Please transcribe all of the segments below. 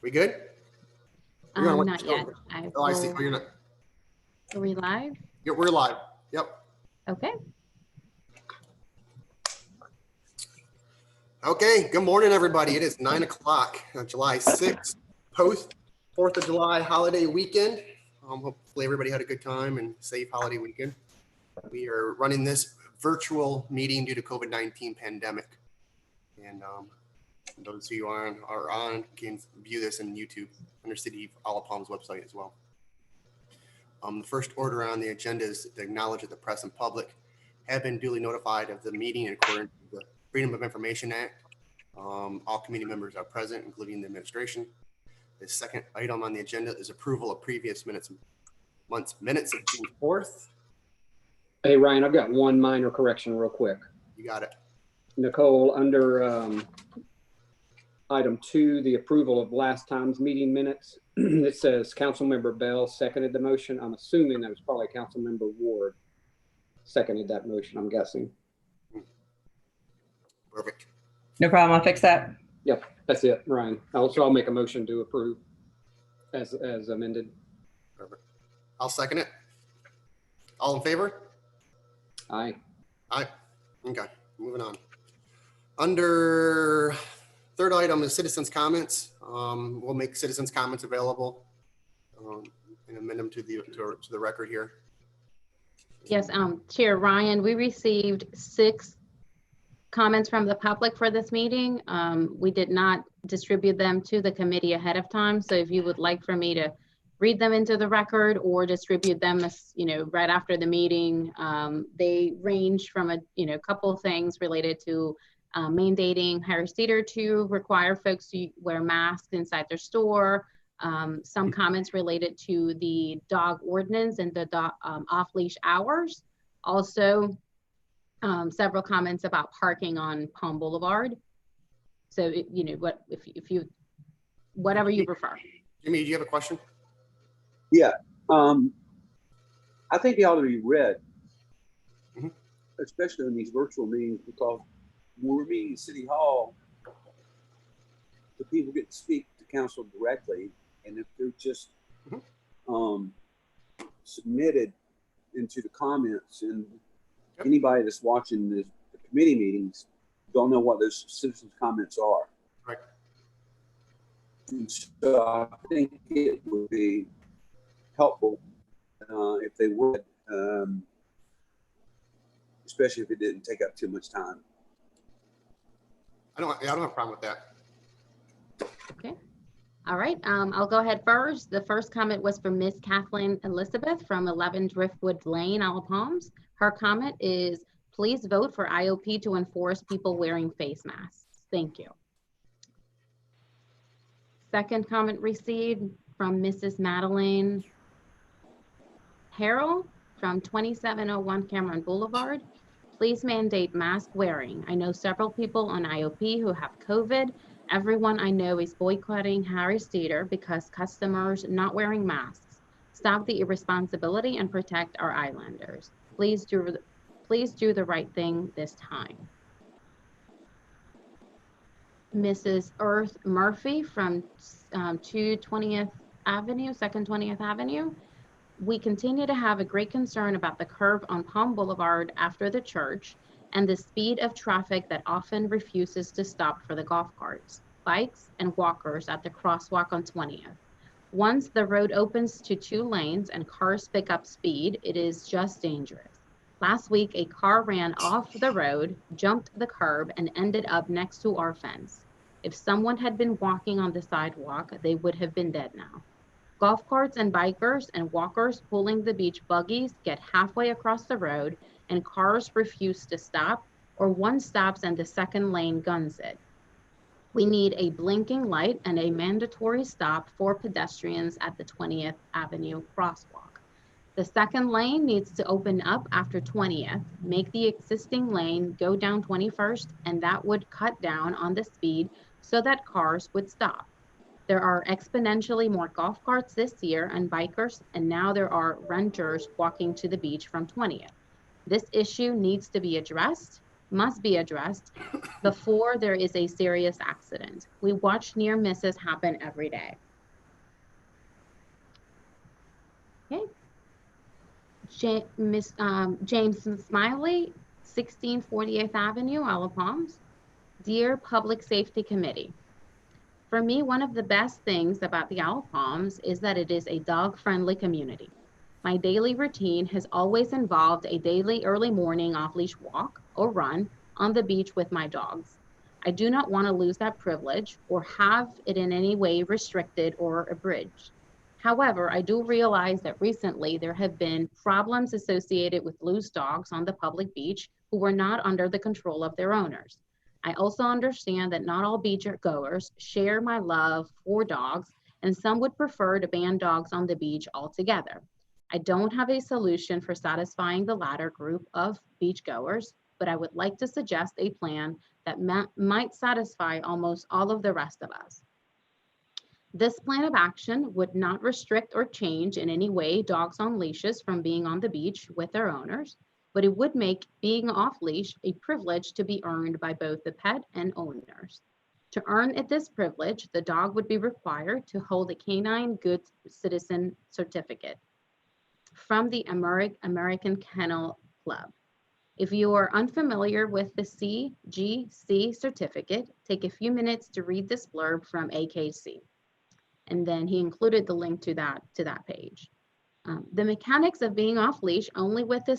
We good? You're gonna Not yet. Oh, I see. Oh, you're not. Are we live? Yeah, we're live. Yep. Okay. Okay. Good morning, everybody. It is 9 o'clock on July 6th, post 4th of July holiday weekend. Hopefully everybody had a good time and safe holiday weekend. We are running this virtual meeting due to COVID-19 pandemic. And those who are on can view this in YouTube under City of Isle Palms website as well. The first order on the agenda is to acknowledge that the press and public have been duly notified of the meeting in accordance with the Freedom of Information Act. All committee members are present, including the administration. The second item on the agenda is approval of previous minutes of June 4th. Hey, Ryan, I've got one minor correction real quick. You got it. Nicole, under item 2, the approval of last time's meeting minutes, it says Councilmember Bell seconded the motion. I'm assuming that was probably Councilmember Ward seconded that motion, I'm guessing. Perfect. No problem. I'll fix that. Yep, that's it, Ryan. So I'll make a motion to approve as amended. Perfect. I'll second it. All in favor? Aye. Aye. Okay, moving on. Under third item is citizens' comments. We'll make citizens' comments available and amend them to the record here. Yes, Chair Ryan, we received 6 comments from the public for this meeting. We did not distribute them to the committee ahead of time. So if you would like for me to read them into the record or distribute them as, right after the meeting, they range from a couple of things related to mandating Harris Teeter to require folks to wear masks inside their store, some comments related to the dog ordinance and the off-leash hours. Also, several comments about parking on Palm Boulevard. So, whatever you prefer. Jimmy, do you have a question? Yeah, I think it ought to be read, especially in these virtual meetings, because when we're meeting in City Hall, the people get to speak to council directly, and if they're just submitted into the comments, and anybody that's watching the committee meetings don't know what those citizens' comments are. Right. And so I think it would be helpful if they would, especially if it didn't take up too much time. I don't have a problem with that. Okay. All right. I'll go ahead first. The first comment was from Miss Kathleen Elizabeth from 11 Driftwood Lane, Isle Palms. Her comment is, please vote for IOP to enforce people wearing face masks. Thank you. Second comment received from Mrs. Madeline Harrell from 2701 Cameron Boulevard. Please mandate mask wearing. I know several people on IOP who have COVID. Everyone I know is boycotting Harris Teeter because customers not wearing masks. Stop the irresponsibility and protect our islanders. Please do the right thing this time. Mrs. Earth Murphy from 220th Avenue, 2nd 20th Avenue. We continue to have a great concern about the curve on Palm Boulevard after the church and the speed of traffic that often refuses to stop for the golf carts, bikes, and walkers at the crosswalk on 20th. Once the road opens to 2 lanes and cars pick up speed, it is just dangerous. Last week, a car ran off the road, jumped the curb, and ended up next to our fence. If someone had been walking on the sidewalk, they would have been dead now. Golf carts and bikers and walkers pulling the beach buggies get halfway across the road and cars refuse to stop, or one stops and the second lane guns it. We need a blinking light and a mandatory stop for pedestrians at the 20th Avenue crosswalk. The second lane needs to open up after 20th, make the existing lane go down 21st, and that would cut down on the speed so that cars would stop. There are exponentially more golf carts this year and bikers, and now there are renters walking to the beach from 20th. This issue needs to be addressed. must be addressed before there is a serious accident. We watch near misses happen every day. Okay. James Smiley, 16 48th Avenue, Isle of Palms. Dear Public Safety Committee, for me, one of the best things about the Isle of Palms is that it is a dog-friendly community. My daily routine has always involved a daily early morning off-leash walk or run on the beach with my dogs. I do not want to lose that privilege or have it in any way restricted or abridged. However, I do realize that recently there have been problems associated with loose dogs on the public beach who were not under the control of their owners. I also understand that not all beach goers share my love for dogs, and some would prefer to ban dogs on the beach altogether. I don't have a solution for satisfying the latter group of beachgoers, but I would like to suggest a plan that might satisfy almost all of the rest of us. This plan of action would not restrict or change in any way dogs on leashes from being on the beach with their owners, but it would make being off leash a privilege to be earned by both the pet and owners. To earn this privilege, the dog would be required to hold a Canine Good Citizen certificate from the American Kennel Club. If you are unfamiliar with the CGC certificate, take a few minutes to read this blurb from AKC. And then he included the link to that page. The mechanics of being off leash only with the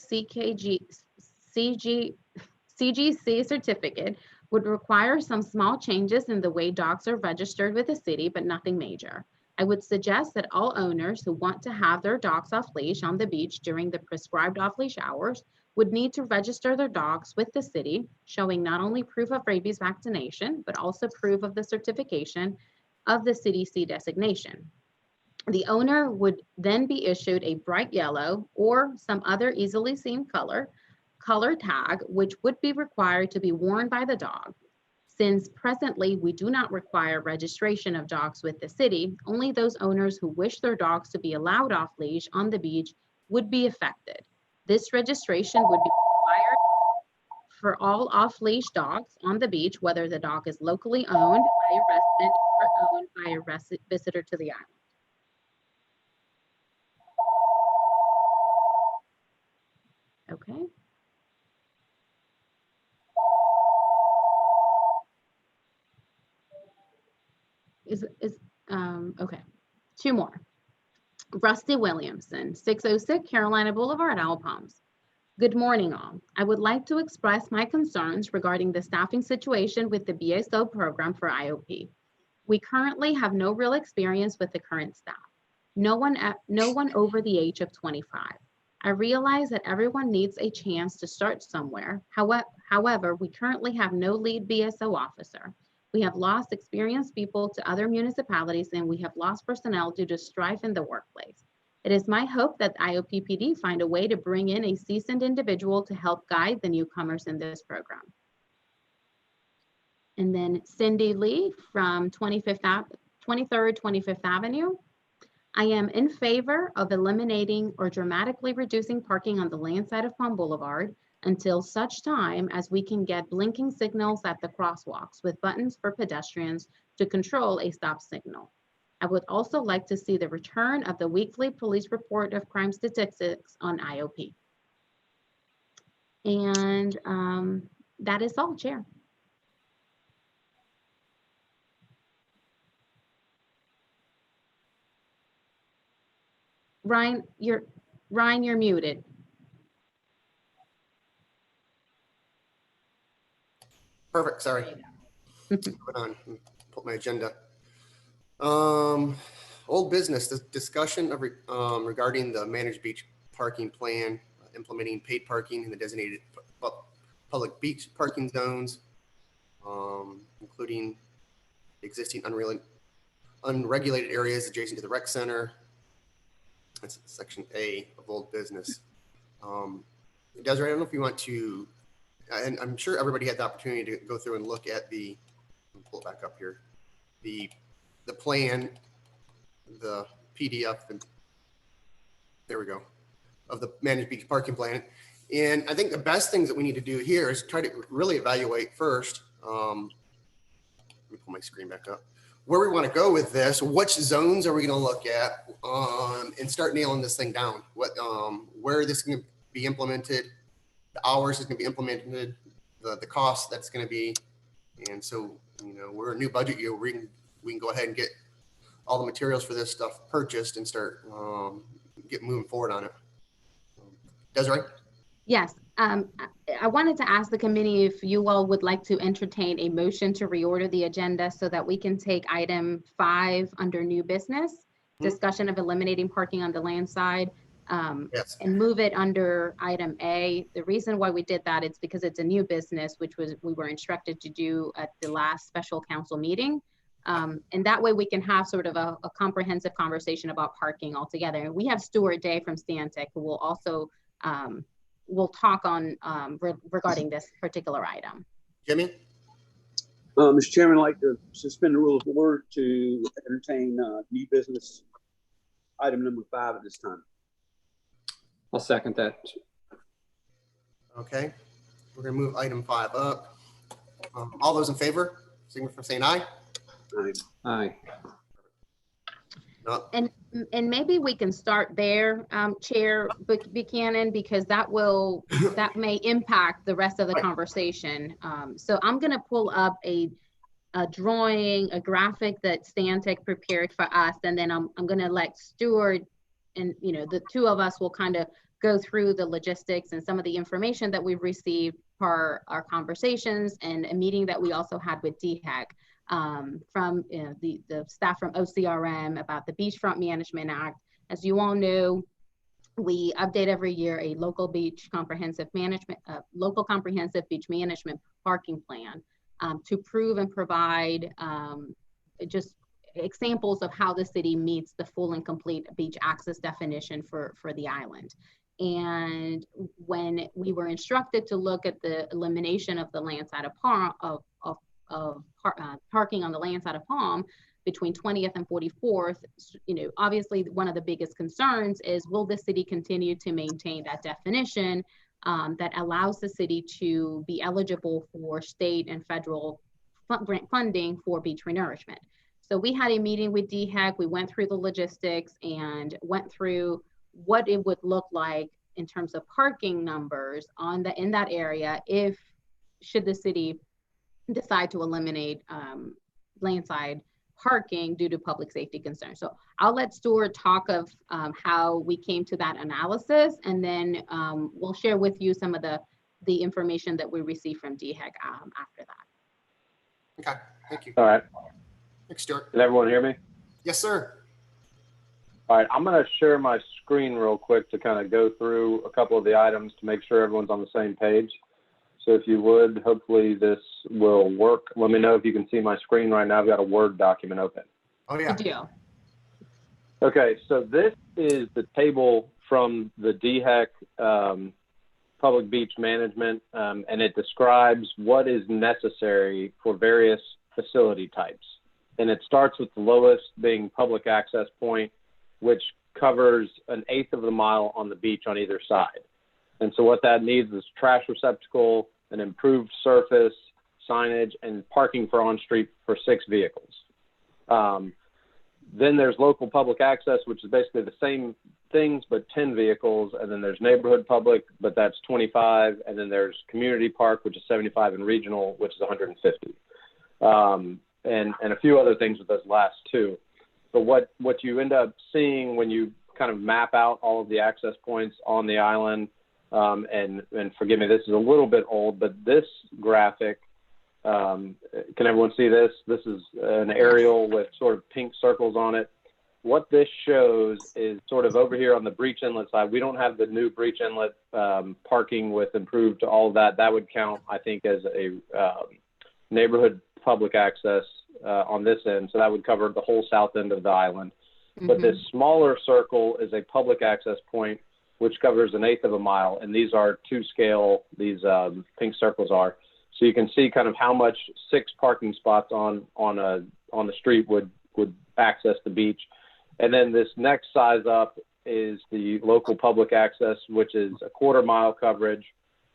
CGC certificate would require some small changes in the way dogs are registered with the city, but nothing major. I would suggest that all owners who want to have their dogs off leash on the beach during the prescribed off leash hours would need to register their dogs with the city, showing not only proof of rabies vaccination, but also proof of the certification of the CDC designation. The owner would then be issued a bright yellow or some other easily seen color tag, which would be required to be worn by the dog. Since presently we do not require registration of dogs with the city, only those owners who wish their dogs to be allowed off leash on the beach would be affected. This registration would be required for all off-leash dogs on the beach, whether the dog is locally owned by a resident or owned by a visitor to the island. Okay. Okay. Two more. Rusty Williamson, 606 Carolina Boulevard, Isle of Palms. Good morning, all. I would like to express my concerns regarding the staffing situation with the BSO program for IOP. We currently have no real experience with the current staff. No one over the age of 25. I realize that everyone needs a chance to start somewhere. However, we currently have no lead BSO officer. We have lost experienced people to other municipalities, and we have lost personnel due to strife in the workplace. It is my hope that IOPPD find a way to bring in a seasoned individual to help guide the newcomers in this program. And then Cindy Lee from 23rd, 25th Avenue. I am in favor of eliminating or dramatically reducing parking on the land side of Palm Boulevard until such time as we can get blinking signals at the crosswalks with buttons for pedestrians to control a stop signal. I would also like to see the return of the weekly police report of crime statistics on IOP. And that is all, Chair. Ryan, you're muted. Perfect, sorry. Put on, put my agenda. Old business, discussion of regarding the managed beach parking plan, implementing paid parking in the designated public beach parking zones, including existing unregulated areas adjacent to the rec center. That's section A of old business. Desiree, I don't know if you want to, and I'm sure everybody had the opportunity to go through and look at the, pull it back up here, the plan, the PDF, and there we go, of the managed beach parking plan. And I think the best things that we need to do here is try to really evaluate first. Let me pull my screen back up. Where we want to go with this, which zones are we going to look at, and start nailing this thing down. Where this is going to be implemented, the hours is going to be implemented, the cost that's going to be. And so, we're a new budget year. We can go ahead and get all the materials for this stuff purchased and start get moving forward on it. Desiree? Yes, I wanted to ask the committee if you all would like to entertain a motion to reorder the agenda so that we can take item 5 under new business, discussion of eliminating parking on the land side, Yes. and move it under item A. The reason why we did that is because it's a new business, which we were instructed to do at the last special council meeting. And that way we can have sort of a comprehensive conversation about parking altogether. We have Stuart Day from Stantec who will also will talk on regarding this particular item. Jimmy? Mr. Chairman, I'd like to suspend the rule of order to entertain new business item number 5 at this time. I'll second that. Okay. We're going to move item 5 up. All those in favor, signify by saying aye. Aye. No. And maybe we can start there, Chair Buchanan, because that may impact the rest of the conversation. So I'm going to pull up a drawing, a graphic that Stantec prepared for us, and then I'm going to let Stuart and the two of us will kind of go through the logistics and some of the information that we've received for our conversations and a meeting that we also had with DHEC. From the staff from OCRM about the Beachfront Management Act. As you all know, we update every year a local comprehensive beach management parking plan to prove and provide just examples of how the city meets the full and complete beach access definition for the island. And when we were instructed to look at the elimination of the landside of parking on the land side of Palm between 20th and 44th, obviously one of the biggest concerns is, will the city continue to maintain that definition that allows the city to be eligible for state and federal grant funding for beach renourishment? So we had a meeting with DHEC. We went through the logistics and went through what it would look like in terms of parking numbers in that area should the city decide to eliminate landside parking due to public safety concerns. So I'll let Stuart talk of how we came to that analysis, and then we'll share with you some of the information that we received from DHEC after that. Okay, thank you. All right. Thanks, Stuart. Can everyone hear me? Yes, sir. All right. I'm going to share my screen real quick to kind of go through a couple of the items to make sure everyone's on the same page. So if you would, hopefully this will work. Let me know if you can see my screen right now. I've got a Word document open. Oh, yeah. Good deal. Okay, so this is the table from the DHEC Public Beach Management, and it describes what is necessary for various facility types. And it starts with the lowest being public access point, which covers 1/8 of a mile on the beach on either side. And so what that needs is trash receptacle, an improved surface, signage, and parking for on-street for 6 vehicles. Then there's local public access, which is basically the same things, but 10 vehicles. And then there's neighborhood public, but that's 25. And then there's community park, which is 75, and regional, which is 150. And a few other things with those last two. But what you end up seeing when you kind of map out all of the access points on the island, and forgive me, this is a little bit old, but this graphic, can everyone see this? This is an aerial with sort of pink circles on it. What this shows is sort of over here on the Breach Inlet side. We don't have the new Breach Inlet parking with improved all of that. That would count, I think, as a neighborhood public access on this end. So that would cover the whole south end of the island. Mm-hmm. But this smaller circle is a public access point, which covers 1/8 of a mile. And these are to scale, these pink circles are. So you can see kind of how much 6 parking spots on the street would access the beach. And then this next size up is the local public access, which is a quarter-mile coverage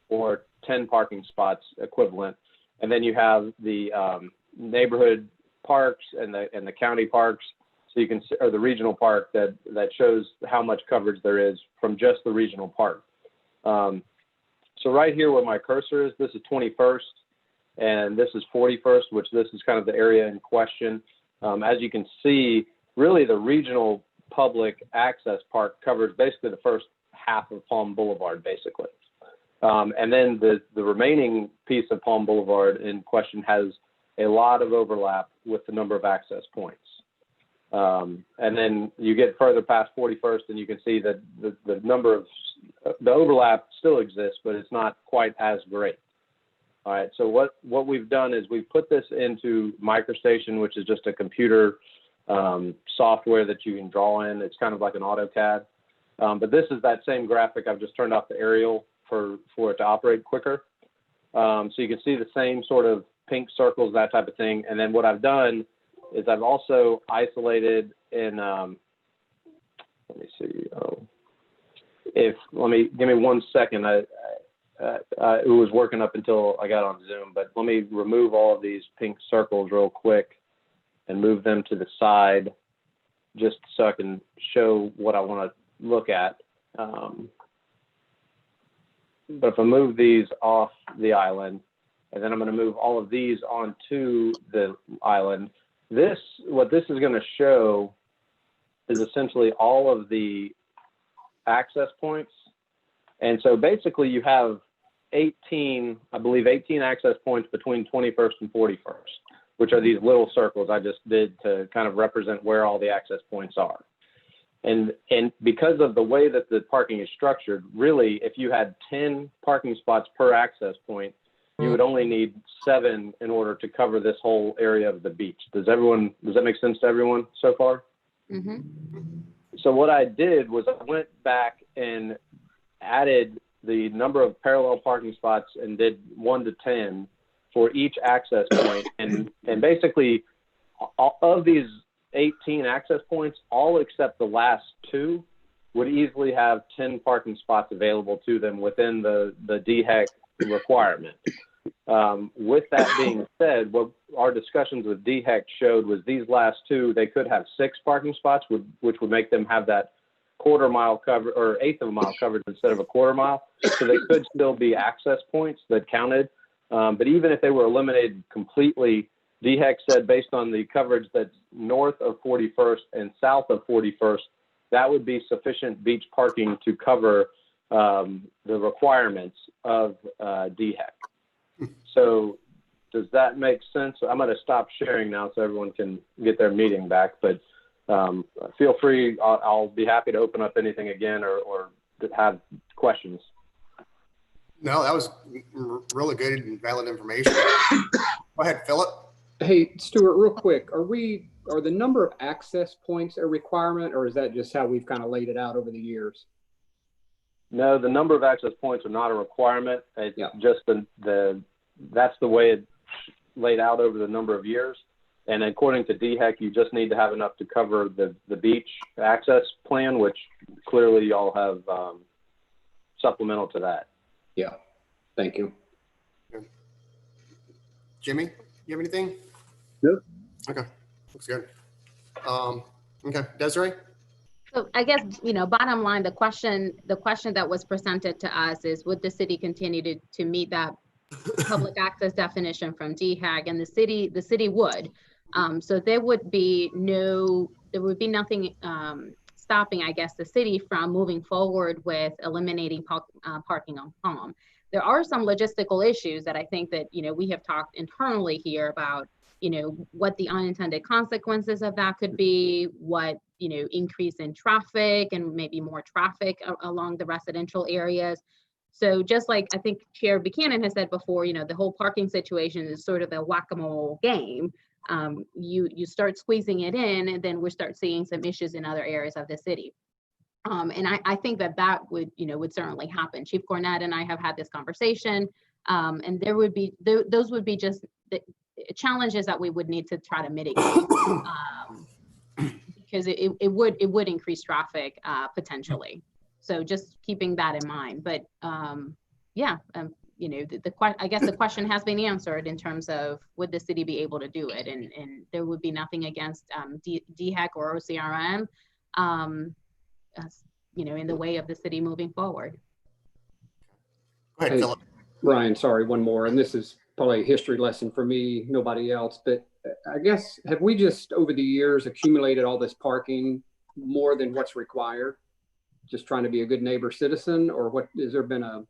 or 10 parking spots equivalent. And then you have the neighborhood parks and the county parks. So you can, or the regional park that shows how much coverage there is from just the regional park. So right here where my cursor is, this is 21st and this is 41st, which this is kind of the area in question. As you can see, really the regional public access park covers basically the first half of Palm Boulevard, basically. And then the remaining piece of Palm Boulevard in question has a lot of overlap with the number of access points. And then you get further past 41st and you can see that the number of, the overlap still exists, but it's not quite as great. All right, so what we've done is we've put this into MicroStation, which is just a computer software that you can draw in. It's kind of like an AutoCAD. But this is that same graphic. I've just turned off the aerial for it to operate quicker. So you can see the same sort of pink circles, that type of thing. And then what I've done is I've also isolated in, let me see. Give me 1 second. It was working up until I got on Zoom, but let me remove all of these pink circles real quick and move them to the side just so I can show what I want to look at. But if I move these off the island, and then I'm going to move all of these onto the island, what this is going to show is essentially all of the access points. And so basically you have 18 access points between 21st and 41st, which are these little circles I just did to kind of represent where all the access points are. And because of the way that the parking is structured, really, if you had 10 parking spots per access point, you would only need 7 in order to cover this whole area of the beach. Does that make sense to everyone so far? Mm-hmm. So what I did was I went back and added the number of parallel parking spots and did 1 to 10 for each access point. And basically, all of these 18 access points, all except the last 2, would easily have 10 parking spots available to them within the DHEC requirement. With that being said, what our discussions with DHEC showed was these last 2, they could have 6 parking spots, which would make them have that quarter-mile cover or eighth of a mile coverage instead of a quarter mile. So they could still be access points that counted. But even if they were eliminated completely, DHEC said based on the coverage that's north of 41st and south of 41st, that would be sufficient beach parking to cover the requirements of DHEC. So does that make sense? I'm going to stop sharing now so everyone can get their meeting back, but feel free. I'll be happy to open up anything again or have questions. No, that was really good and valid information. Go ahead, Philip. Hey, Stuart, real quick, are the number of access points a requirement, or is that just how we've kind of laid it out over the years? No, the number of access points are not a requirement. It's just that's the way it's laid out over the number of years. And according to DHEC, you just need to have enough to cover the beach access plan, which clearly y'all have supplemental to that. Yeah, thank you. Jimmy, you have anything? No. Okay, looks good. Okay, Desiree? So I guess, bottom line, the question that was presented to us is, would the city continue to meet that public access definition from DHEC? And the city would. So there would be nothing stopping, I guess, the city from moving forward with eliminating parking on Palm. There are some logistical issues that I think that, we have talked internally here about, what the unintended consequences of that could be, what, increase in traffic and maybe more traffic along the residential areas. So just like I think Chair Buchanan has said before, the whole parking situation is sort of a whack-a-mole game. You start squeezing it in, and then we start seeing some issues in other areas of the city. And I think that would certainly happen. Chief Cornett and I have had this conversation, and those would be just the challenges that we would need to try to mitigate. because it would increase traffic potentially. So just keeping that in mind. But yeah, you know, I guess the question has been answered in terms of would the city be able to do it, and there would be nothing against DHEC or OCRM, you know, in the way of the city moving forward. Go ahead, Hey, Philip. Ryan, sorry, one more, and this is probably a history lesson for me, nobody else, but I guess, have we just over the years accumulated all this parking more than what's required? Just trying to be a good neighbor citizen, or what, has there been a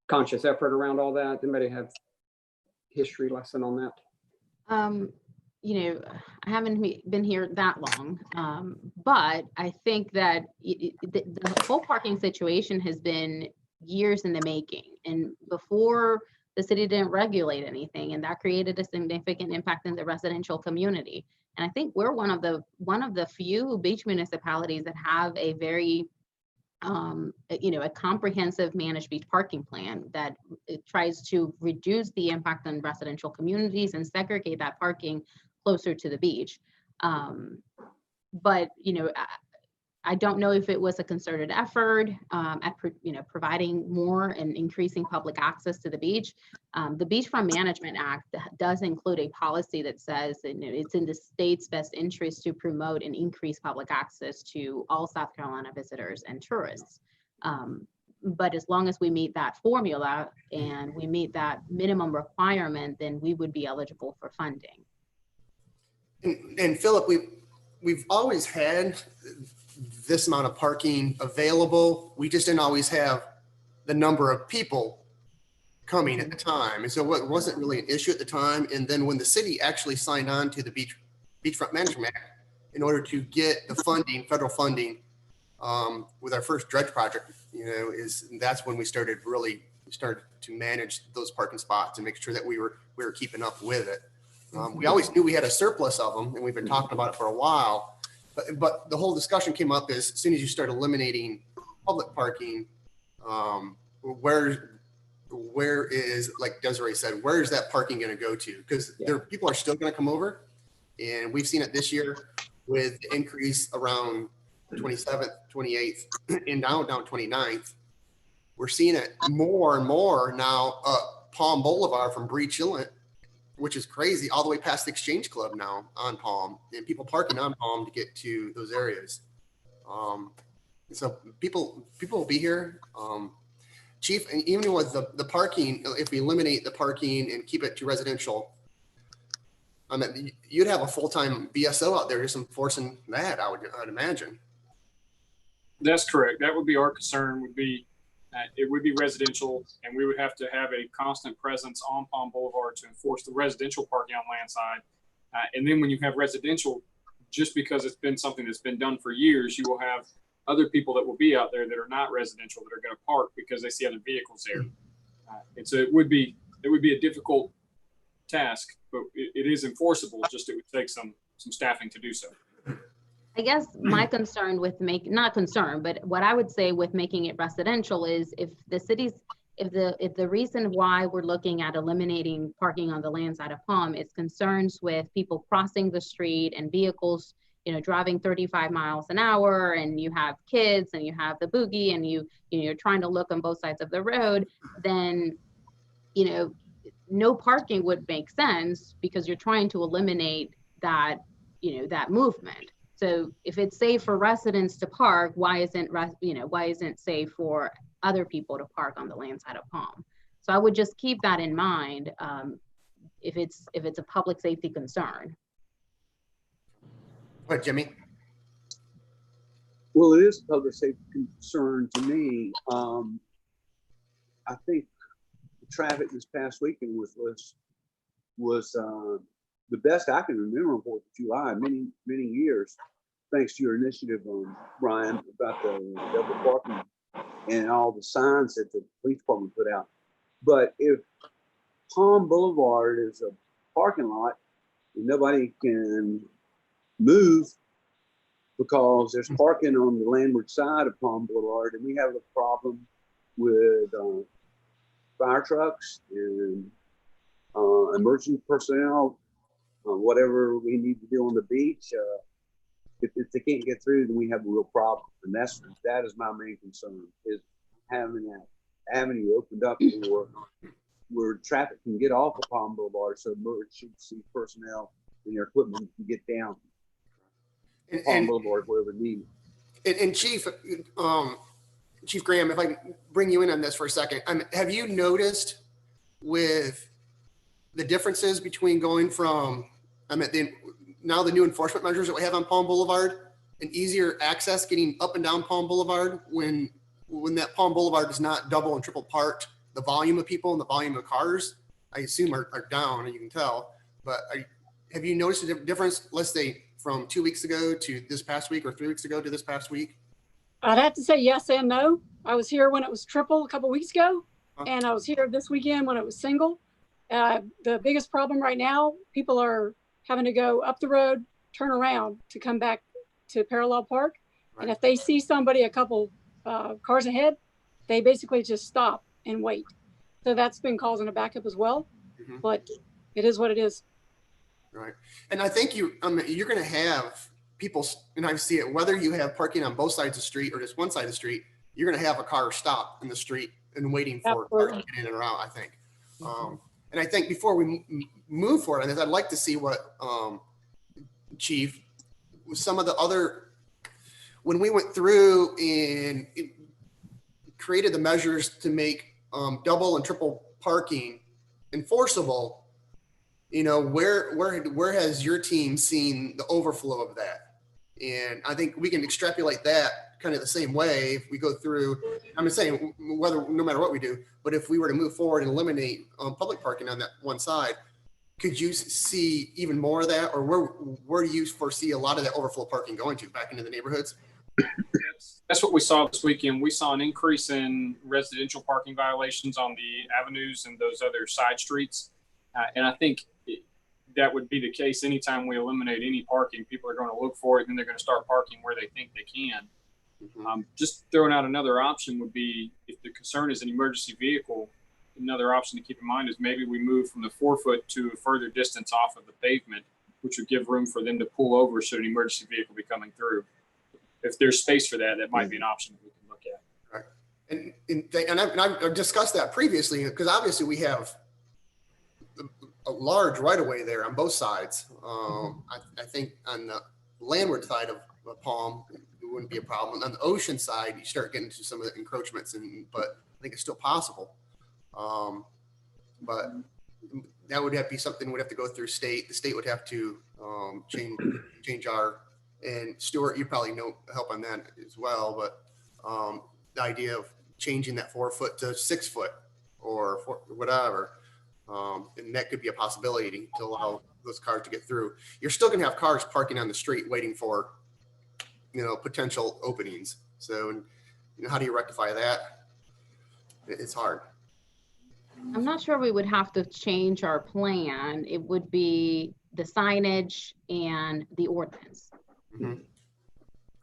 conscious effort around all that? Anybody have history lesson on that? You know, I haven't been here that long, but I think that the whole parking situation has been years in the making. And before, the city didn't regulate anything, and that created a significant impact in the residential community. And I think we're one of the few beach municipalities that have a very you know, a comprehensive managed beach parking plan that it tries to reduce the impact on residential communities and segregate that parking closer to the beach. But, you know, I don't know if it was a concerted effort at you know, providing more and increasing public access to the beach. The Beachfront Management Act does include a policy that says that, you know, it's in the state's best interest to promote and increase public access to all South Carolina visitors and tourists. But as long as we meet that formula and we meet that minimum requirement, then we would be eligible for funding. And Philip, we've always had this amount of parking available. We just didn't always have the number of people coming at the time. And so it wasn't really an issue at the time. And then when the city actually signed on to the Beachfront Management Act in order to get the funding, federal funding, with our first dredge project, you know, that's when we started to manage those parking spots and make sure that we were keeping up with it. We always knew we had a surplus of them, and we've been talking about it for a while. But the whole discussion came up as soon as you start eliminating public parking, where is, like Desiree said, where is that parking going to go to? Because people are still going to come over, and we've seen it this year with the increase around 27th, 28th, and down 29th. We're seeing it more and more now up Palm Boulevard from Breach Inlet, which is crazy, all the way past the Exchange Club now on Palm, and people parking on Palm to get to those areas. So people will be here. Chief, and even with the parking, if we eliminate the parking and keep it to residential, I mean, you'd have a full-time BSO out there just enforcing that, I'd imagine. That's correct. That would be our concern, would be it would be residential, and we would have to have a constant presence on Palm Boulevard to enforce the residential parking on landside. And then when you have residential, just because it's been something that's been done for years, you will have other people that will be out there that are not residential that are going to park because they see other vehicles there. And so it would be a difficult task, but it is enforceable. Just it would take some staffing to do so. I guess my concern with not concern, but what I would say with making it residential is if the reason why we're looking at eliminating parking on the land side of Palm is concerns with people crossing the street and vehicles, you know, driving 35 miles an hour, and you have kids and you have the boogie and you're trying to look on both sides of the road, then, you know, no parking would make sense because you're trying to eliminate that, you know, that movement. So if it's safe for residents to park, why isn't safe for other people to park on the land side of Palm? So I would just keep that in mind if it's a public safety concern. What, Jimmy? Well, it is a public safety concern to me. I think the traffic this past weekend was the best I can remember on 4th of July in many years, thanks to your initiative, Brian, about the double parking and all the signs that the police department put out. But if Palm Boulevard is a parking lot and nobody can move because there's parking on the landward side of Palm Boulevard, and we have a problem with fire trucks and emergency personnel, whatever we need to do on the beach. if they can't get through, then we have a real problem. And that is my main concern, is having that avenue opened up where traffic can get off of Palm Boulevard, so emergency personnel and their equipment can get down Palm Boulevard wherever needed. And Chief Graham, if I can bring you in on this for a second, have you noticed with the differences between going from, now the new enforcement measures that we have on Palm Boulevard, and easier access getting up and down Palm Boulevard when that Palm Boulevard is not double and triple parked, the volume of people and the volume of cars, I assume are down, and you can tell. But have you noticed a difference, let's say, from 2 weeks ago to this past week, or 3 weeks ago to this past week? I'd have to say yes and no. I was here when it was triple a couple weeks ago, and I was here this weekend when it was single. The biggest problem right now, people are having to go up the road, turn around to come back to Parallel Park. Right. And if they see somebody a couple cars ahead, they basically just stop and wait. So that's been causing a backup as well. Mm-hmm. But it is what it is. Right. And I think you're going to have people, and I see it, whether you have parking on both sides of the street or just one side of the street, you're going to have a car stop in the street and waiting for cars to get in and around, I think. And I think before we move forward on this, I'd like to see what, Chief, some of the other, when we went through and created the measures to make double and triple parking enforceable, where has your team seen the overflow of that? And I think we can extrapolate that kind of the same way if we go through. I'm just saying, no matter what we do, but if we were to move forward and eliminate public parking on that one side, could you see even more of that, or where do you foresee a lot of that overflow parking going to, back into the neighborhoods? That's what we saw this weekend. We saw an increase in residential parking violations on the avenues and those other side streets. And I think that would be the case anytime we eliminate any parking. People are going to look for it, and they're going to start parking where they think they can. Mm-hmm. Just throwing out another option would be, if the concern is an emergency vehicle, another option to keep in mind is maybe we move from the 4-foot to a further distance off of the pavement, which would give room for them to pull over should an emergency vehicle be coming through. If there's space for that, that might be an option that we can look at. Right. And I've discussed that previously, because obviously we have a large right of way there on both sides. I think on the landward side of Palm, it wouldn't be a problem. On the ocean side, you start getting to some of the encroachments, but I think it's still possible. But that would have to be something we'd have to go through state. The state would have to change our, and Stuart, you probably know help on that as well. But the idea of changing that 4-foot to 6-foot or whatever. And that could be a possibility to allow those cars to get through. You're still going to have cars parking on the street waiting for, potential openings. So, how do you rectify that? It's hard. I'm not sure we would have to change our plan. It would be the signage and the ordinance. Mm-hmm.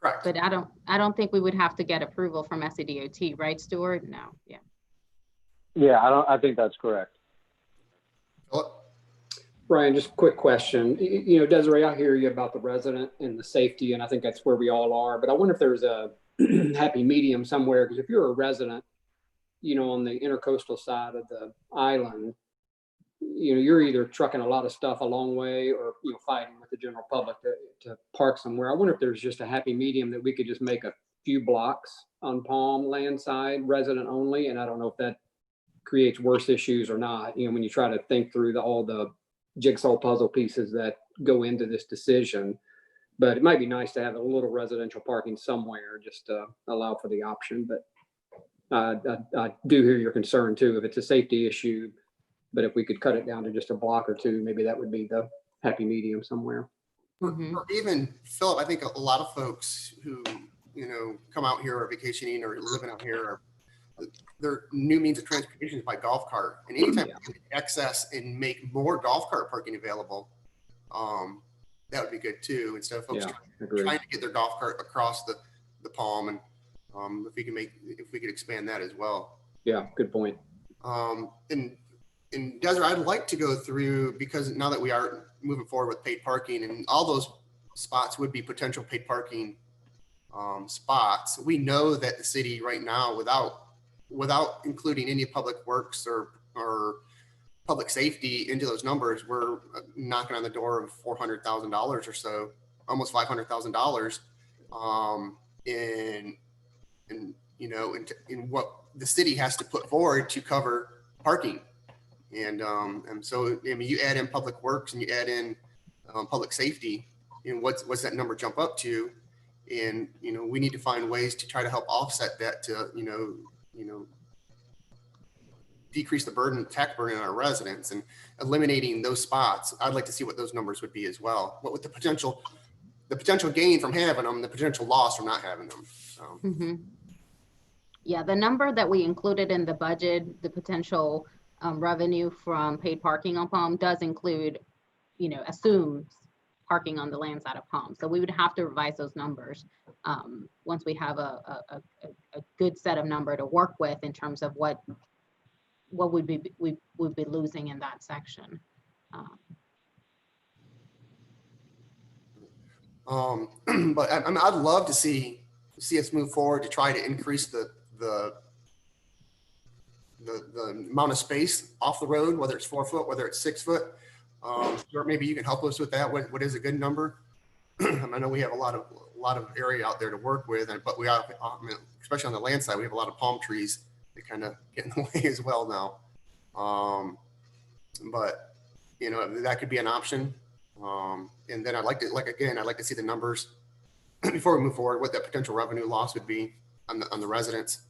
Correct. But I don't think we would have to get approval from SCDOT, right, Stuart? No. Yeah. Yeah, I think that's correct. Brian, just a quick question. Desiree, I hear you about the resident and the safety, and I think that's where we all are. But I wonder if there's a happy medium somewhere, because if you're a resident, on the intercoastal side of the island, you're either trucking a lot of stuff a long way or, fighting with the general public to park somewhere. I wonder if there's just a happy medium that we could just make a few blocks on Palm land side, resident only. And I don't know if that creates worse issues or not, when you try to think through all the jigsaw puzzle pieces that go into this decision. But it might be nice to have a little residential parking somewhere just to allow for the option. But I do hear your concern too, if it's a safety issue. But if we could cut it down to just a block or two, maybe that would be the happy medium somewhere. Mm-hmm. Or even, Philip, I think a lot of folks who, come out here or vacationing or living out here, their new means of transportation is by golf cart. And anytime we can access and make more golf cart parking available, that would be good too. Instead of folks trying to get their golf cart across the Palm, and if we could expand that as well. Yeah, good point. And Desiree, I'd like to go through, because now that we are moving forward with paid parking and all those spots would be potential paid parking spots. We know that the city right now, without including any public works or public safety into those numbers, we're knocking on the door of $400,000 or so, almost $500,000 in what the city has to put forward to cover parking. And so, I mean, you add in public works and you add in public safety, and what's that number jump up to? And, we need to find ways to try to help offset that to, decrease the tax burden on our residents, and eliminating those spots. I'd like to see what those numbers would be as well. What with the potential gain from having them, the potential loss from not having them. So. Yeah, the number that we included in the budget, the potential revenue from paid parking on Palm does include, assumes parking on the land side of Palm. So we would have to revise those numbers once we have a good set of number to work with in terms of what would we would be losing in that section. But I mean, I'd love to see us move forward to try to increase the amount of space off the road, whether it's 4 foot, whether it's 6 foot. Or maybe you can help us with that. What is a good number? I know we have a lot of area out there to work with, but we have, especially on the land side, we have a lot of palm trees that kind of get in the way as well now. But that could be an option. And then I'd like to see the numbers before we move forward, what that potential revenue loss would be on the residents.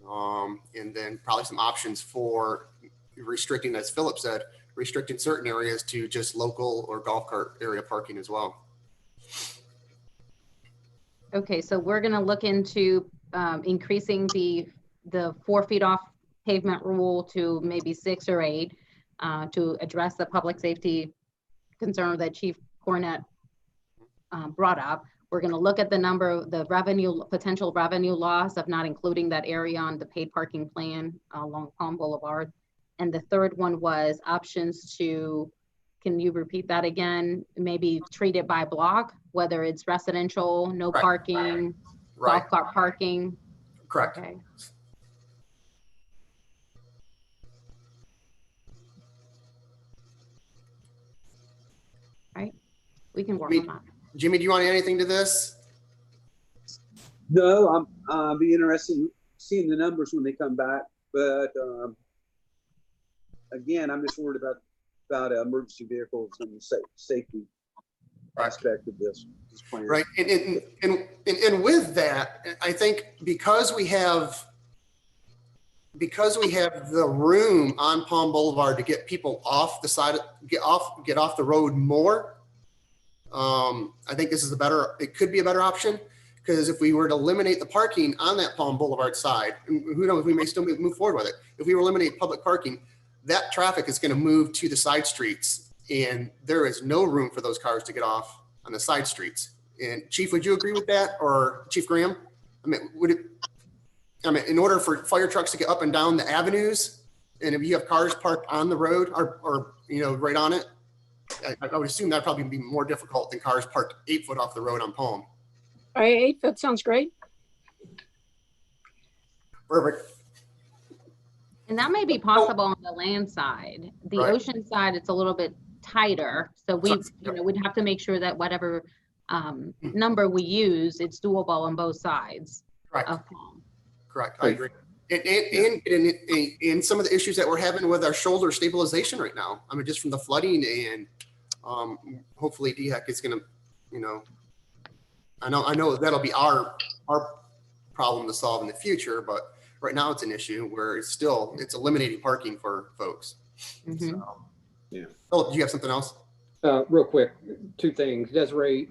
And then probably some options for restricting, as Philip said, restricting certain areas to just local or golf cart area parking as well. Okay, so we're going to look into increasing the 4 feet off pavement rule to maybe 6 or 8 to address the public safety concern that Chief Cornett brought up. We're going to look at the potential revenue loss of not including that area on the paid parking plan along Palm Boulevard. And the third one was options to, can you repeat that again? Maybe treat it by block, whether it's residential, no Right. parking, Right. golf cart parking. Correct. Okay. Right. We can work on that. Jimmy, do you want to add anything to this? No, I'll be interested in seeing the numbers when they come back. But again, I'm just worried about emergency vehicles and the safety aspect of this plan. Right. And with that, I think because we have the room on Palm Boulevard to get people off the side, get off the road more. I think this is it could be a better option, because if we were to eliminate the parking on that Palm Boulevard side, and who knows, we may still move forward with it. If we eliminate public parking, that traffic is going to move to the side streets, and there is no room for those cars to get off on the side streets. And Chief, would you agree with that? Or Chief Graham? In order for fire trucks to get up and down the avenues, and if you have cars parked on the road or right on it, I would assume that'd probably be more difficult than cars parked 8 foot off the road on Palm. All right, 8 foot sounds great. Perfect. And that may be possible on the land side. The Right. ocean side, it's a little bit tighter. So we'd have to make sure that whatever number we use, it's doable on both sides Correct. of Palm. Correct. I agree. And some of the issues that we're having with our shoulder stabilization right now. Just from the flooding, and hopefully DHEC is going to, I know that'll be our problem to solve in the future, but right now it's an issue where it's eliminating parking for folks. Mhm. So, Yeah. Philip, do you have something else? Real quick, 2 things. Desiree,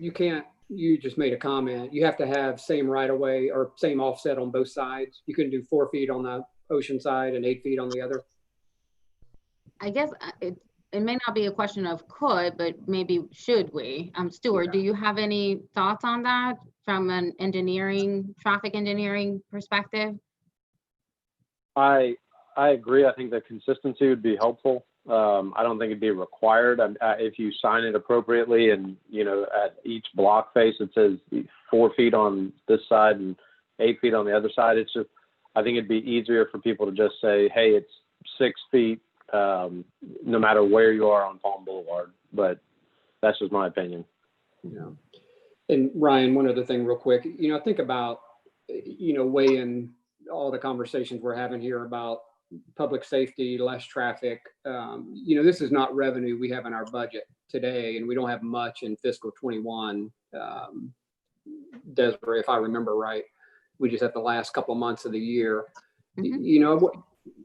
you just made a comment. You have to have same right of way or same offset on both sides. You couldn't do 4 feet on the ocean side and 8 feet on the other. I guess it may not be a question of could, but maybe should we? Stuart, do you have any thoughts on that from an traffic engineering perspective? I agree. I think that consistency would be helpful. I don't think it'd be required. If you sign it appropriately and, at each block face, it says 4 feet on this side and 8 feet on the other side. It's just, I think it'd be easier for people to just say, hey, it's 6 feet, no matter where you are on Palm Boulevard. But that's just my opinion. Yeah. And Ryan, one other thing real quick, think about, weighing all the conversations we're having here about public safety, less traffic. This is not revenue we have in our budget today, and we don't have much in fiscal 21. Desiree, if I remember right, we just have the last couple of months of the year.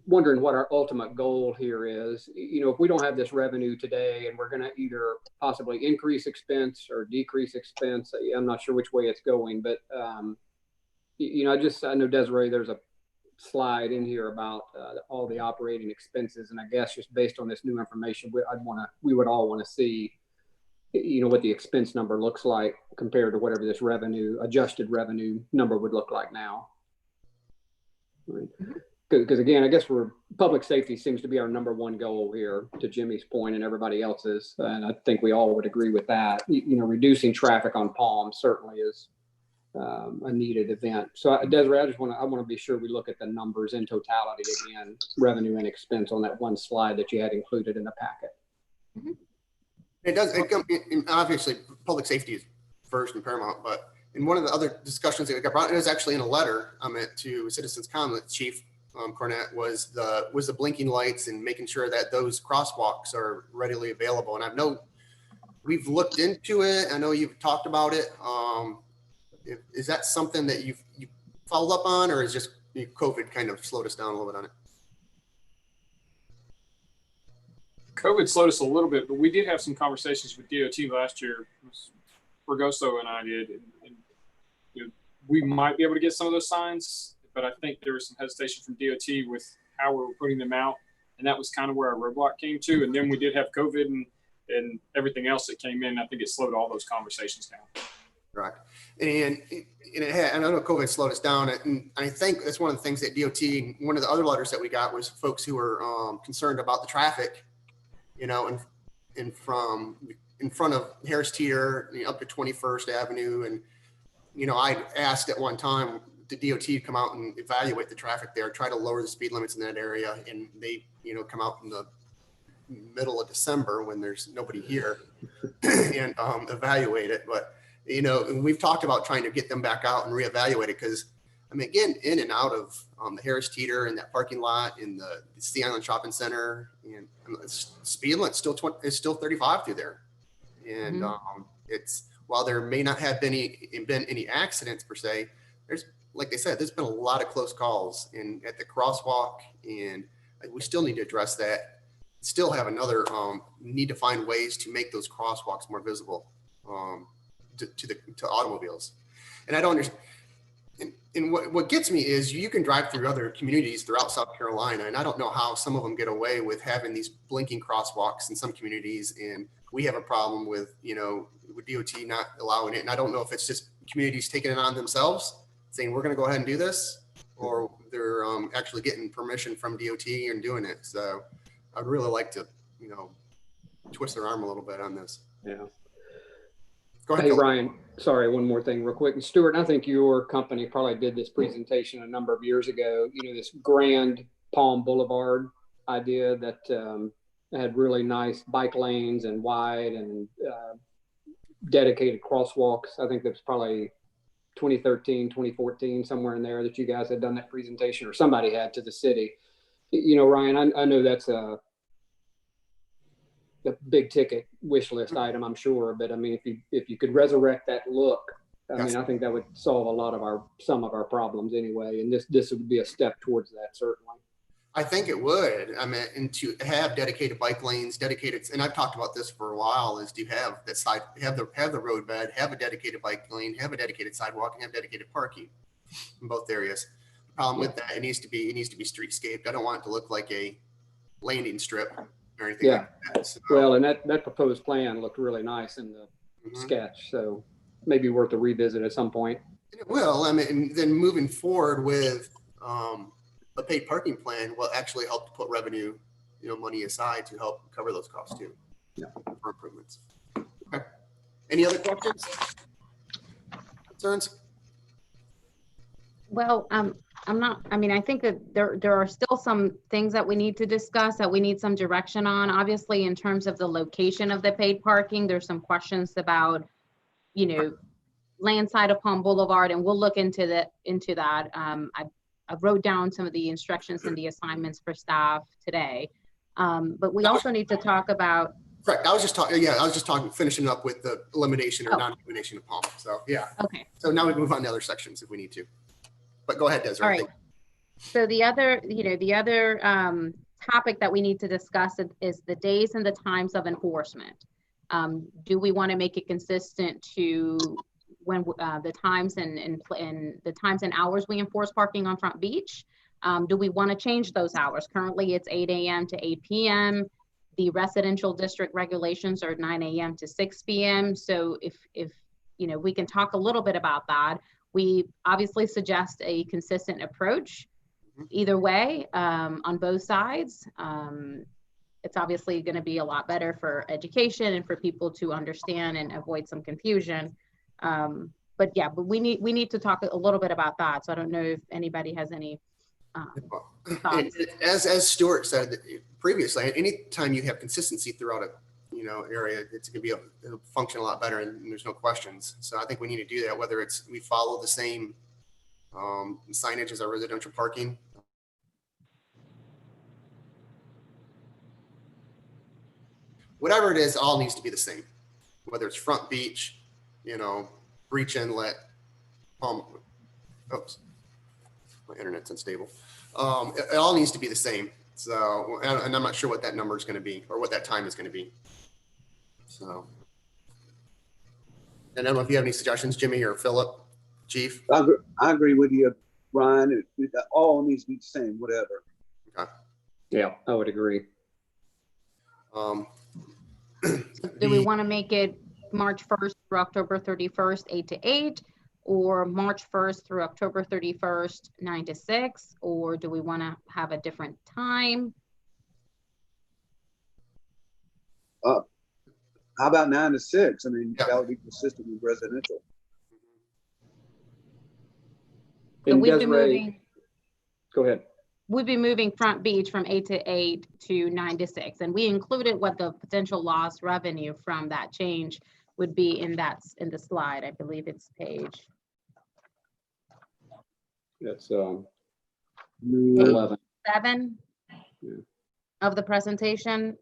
Wondering what our ultimate goal here is. If we don't have this revenue today and we're going to either possibly increase expense or decrease expense, I'm not sure which way it's going, but I know, Desiree, there's a slide in here about all the operating expenses, and I guess just based on this new information, we would all want to see, what the expense number looks like compared to whatever this adjusted revenue number would look like now. Right. Because again, I guess public safety seems to be our number one goal here, to Jimmy's point and everybody else's, and I think we all would agree with that. Reducing traffic on Palm certainly is a needed event. So Desiree, I want to be sure we look at the numbers in totality again, revenue and expense on that one slide that you had included in the packet. Mm-hmm. It does. Obviously, public safety is first and paramount, but in one of the other discussions that we got brought, it was actually in a letter to Citizens Comment, Chief Cornett, was the blinking lights and making sure that those crosswalks are readily available. And I know we've looked into it. I know you've talked about it. Is that something that you followed up on, or is just COVID kind of slowed us down a little bit on it? COVID slowed us a little bit, but we did have some conversations with DOT last year. Fregoso and I did, and we might be able to get some of those signs, but I think there was some hesitation from DOT with how we were putting them out, and that was kind of where our roadblock came to. And then we did have COVID and everything else that came in. I think it slowed all those conversations down. Right. And I know COVID slowed us down. And I think that's one of the things that DOT, one of the other letters that we got was folks who were concerned about the traffic, and in front of Harris Teeter up to 21st Avenue. And, I asked at one time the DOT come out and evaluate the traffic there, try to lower the speed limits in that area. And they, come out in the middle of December when there's nobody here and evaluate it. But, and we've talked about trying to get them back out and reevaluate it, because getting in and out of the Harris Teeter and that parking lot in the Sea Island Shopping Center, and speed limit is still 35 through there. And it's, while there may not have been any accidents per se, there's, like they said, there's been a lot of close calls at the crosswalk, and we still need to address that. Still have another need to find ways to make those crosswalks more visible to automobiles. And I don't understand. And what gets me is you can drive through other communities throughout South Carolina, and I don't know how some of them get away with having these blinking crosswalks in some communities, and we have a problem with with DOT not allowing it. And I don't know if it's just communities taking it on themselves, saying we're going to go ahead and do this, or they're actually getting permission from DOT and doing it. So I'd really like to twist their arm a little bit on this. Yeah. Go ahead, Hey, Bill. Ryan, sorry, one more thing real quick. And Stuart, I think your company probably did this presentation a number of years ago, this grand Palm Boulevard idea that had really nice bike lanes and wide and dedicated crosswalks. I think that's probably 2013, 2014, somewhere in there that you guys had done that presentation, or somebody had, to the city. Ryan, I know that's a big ticket wish list item, I'm sure. But if you could resurrect that look, Yes. I think that would solve a lot of some of our problems anyway. And this would be a step towards that, certainly. I think it would. And to have dedicated bike lanes, and I've talked about this for a while, is to have that side, have the road bed, have a dedicated bike lane, have a dedicated sidewalk, and have dedicated parking in both areas. The problem with that, it needs to be streetscaped. I don't want it to look like a landing strip or anything like that. So, Well, and that proposed plan looked really nice in the sketch, so maybe worth a revisit at some point. it will. And then moving forward with a paid parking plan will actually help to put revenue money aside to help cover those costs too. Yeah. For improvements. Okay. Any other questions? Concerns? Well, I think that there are still some things that we need to discuss, that we need some direction on. Obviously, in terms of the location of the paid parking, there's some questions about, land side of Palm Boulevard, and we'll look into that. I wrote down some of the instructions and the assignments for staff today. But we also need to talk about. Correct. I was just talking, finishing up with the elimination or Oh. non-elimination of Palm. So yeah. Okay. So now we can move on to other sections if we need to. But go ahead, Desiree. All right. So the other topic that we need to discuss is the days and the times of enforcement. Do we want to make it consistent to when the times and the times and hours we enforce parking on Front Beach? Do we want to change those hours? Currently, it's 8 a.m. to 8 p.m. The residential district regulations are 9 a.m. to 6 p.m. So if we can talk a little bit about that. We obviously suggest a consistent approach either way on both sides. It's obviously going to be a lot better for education and for people to understand and avoid some confusion. But we need to talk a little bit about that. So I don't know if anybody has any thoughts. As Stuart said previously, anytime you have consistency throughout a area, it's going to it'll function a lot better, and there's no questions. So I think we need to do that, whether it's we follow the same signage as our residential parking. Whatever it is, all needs to be the same, whether it's Front Beach, Breach Inlet, oops, my internet's unstable. It all needs to be the same. So, and I'm not sure what that number is going to be or what that time is going to be. So, and I don't know if you have any suggestions, Jimmy or Philip, Chief. I agree with you, Brian. It all needs to be the same, whatever. Okay. Yeah, I would agree. Do we want to make it March 1st through October 31st, 8 to 8, or March 1st through October 31st, 9 to 6, or do we want to have a different time? How about 9 to 6? I mean, Yeah. that would be consistent with residential. So And we've been Desiree, moving. go ahead. We'd be moving Front Beach from 8 to 8 to 9 to 6. And we included what the potential lost revenue from that change would be in the slide. I believe it's page That's 11. 7 Yeah. of the presentation.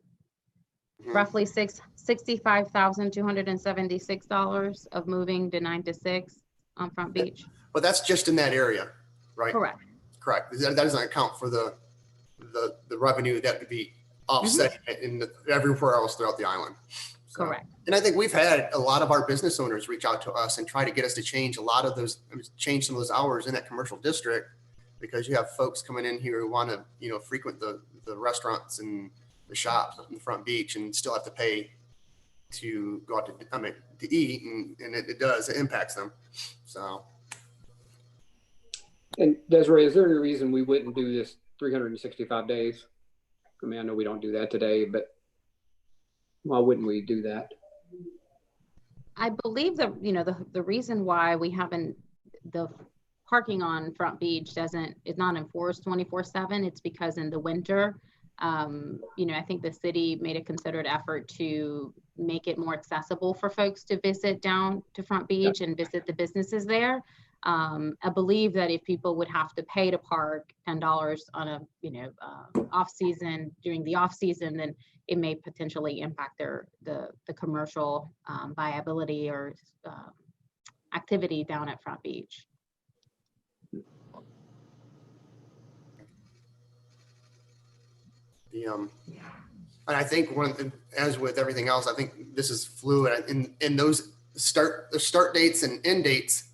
Mhm. Roughly $65,276 of moving to 9 to 6 on Front Beach. But that's just in that area, right? Correct. Correct. That doesn't account for the revenue that would be offset in everywhere else throughout the island. So, Correct. and I think we've had a lot of our business owners reach out to us and try to get us to change some of those hours in that commercial district, because you have folks coming in here who want to, frequent the restaurants and the shops in the Front Beach and still have to pay to go out to eat, and it impacts them. So. And Desiree, is there any reason we wouldn't do this 365 days? I mean, I know we don't do that today, but why wouldn't we do that? I believe that, the reason why we haven't, the parking on Front Beach is not enforced 24/7. It's because in the winter, I think the city made a considered effort to make it more accessible for folks to visit down to Front Beach and visit the businesses there. I believe that if people would have to pay to park $10 on a, off season, during the off season, then it may potentially impact the commercial viability or activity down at Front Beach. And I think as with everything else, I think this is fluid. In those start dates and end dates,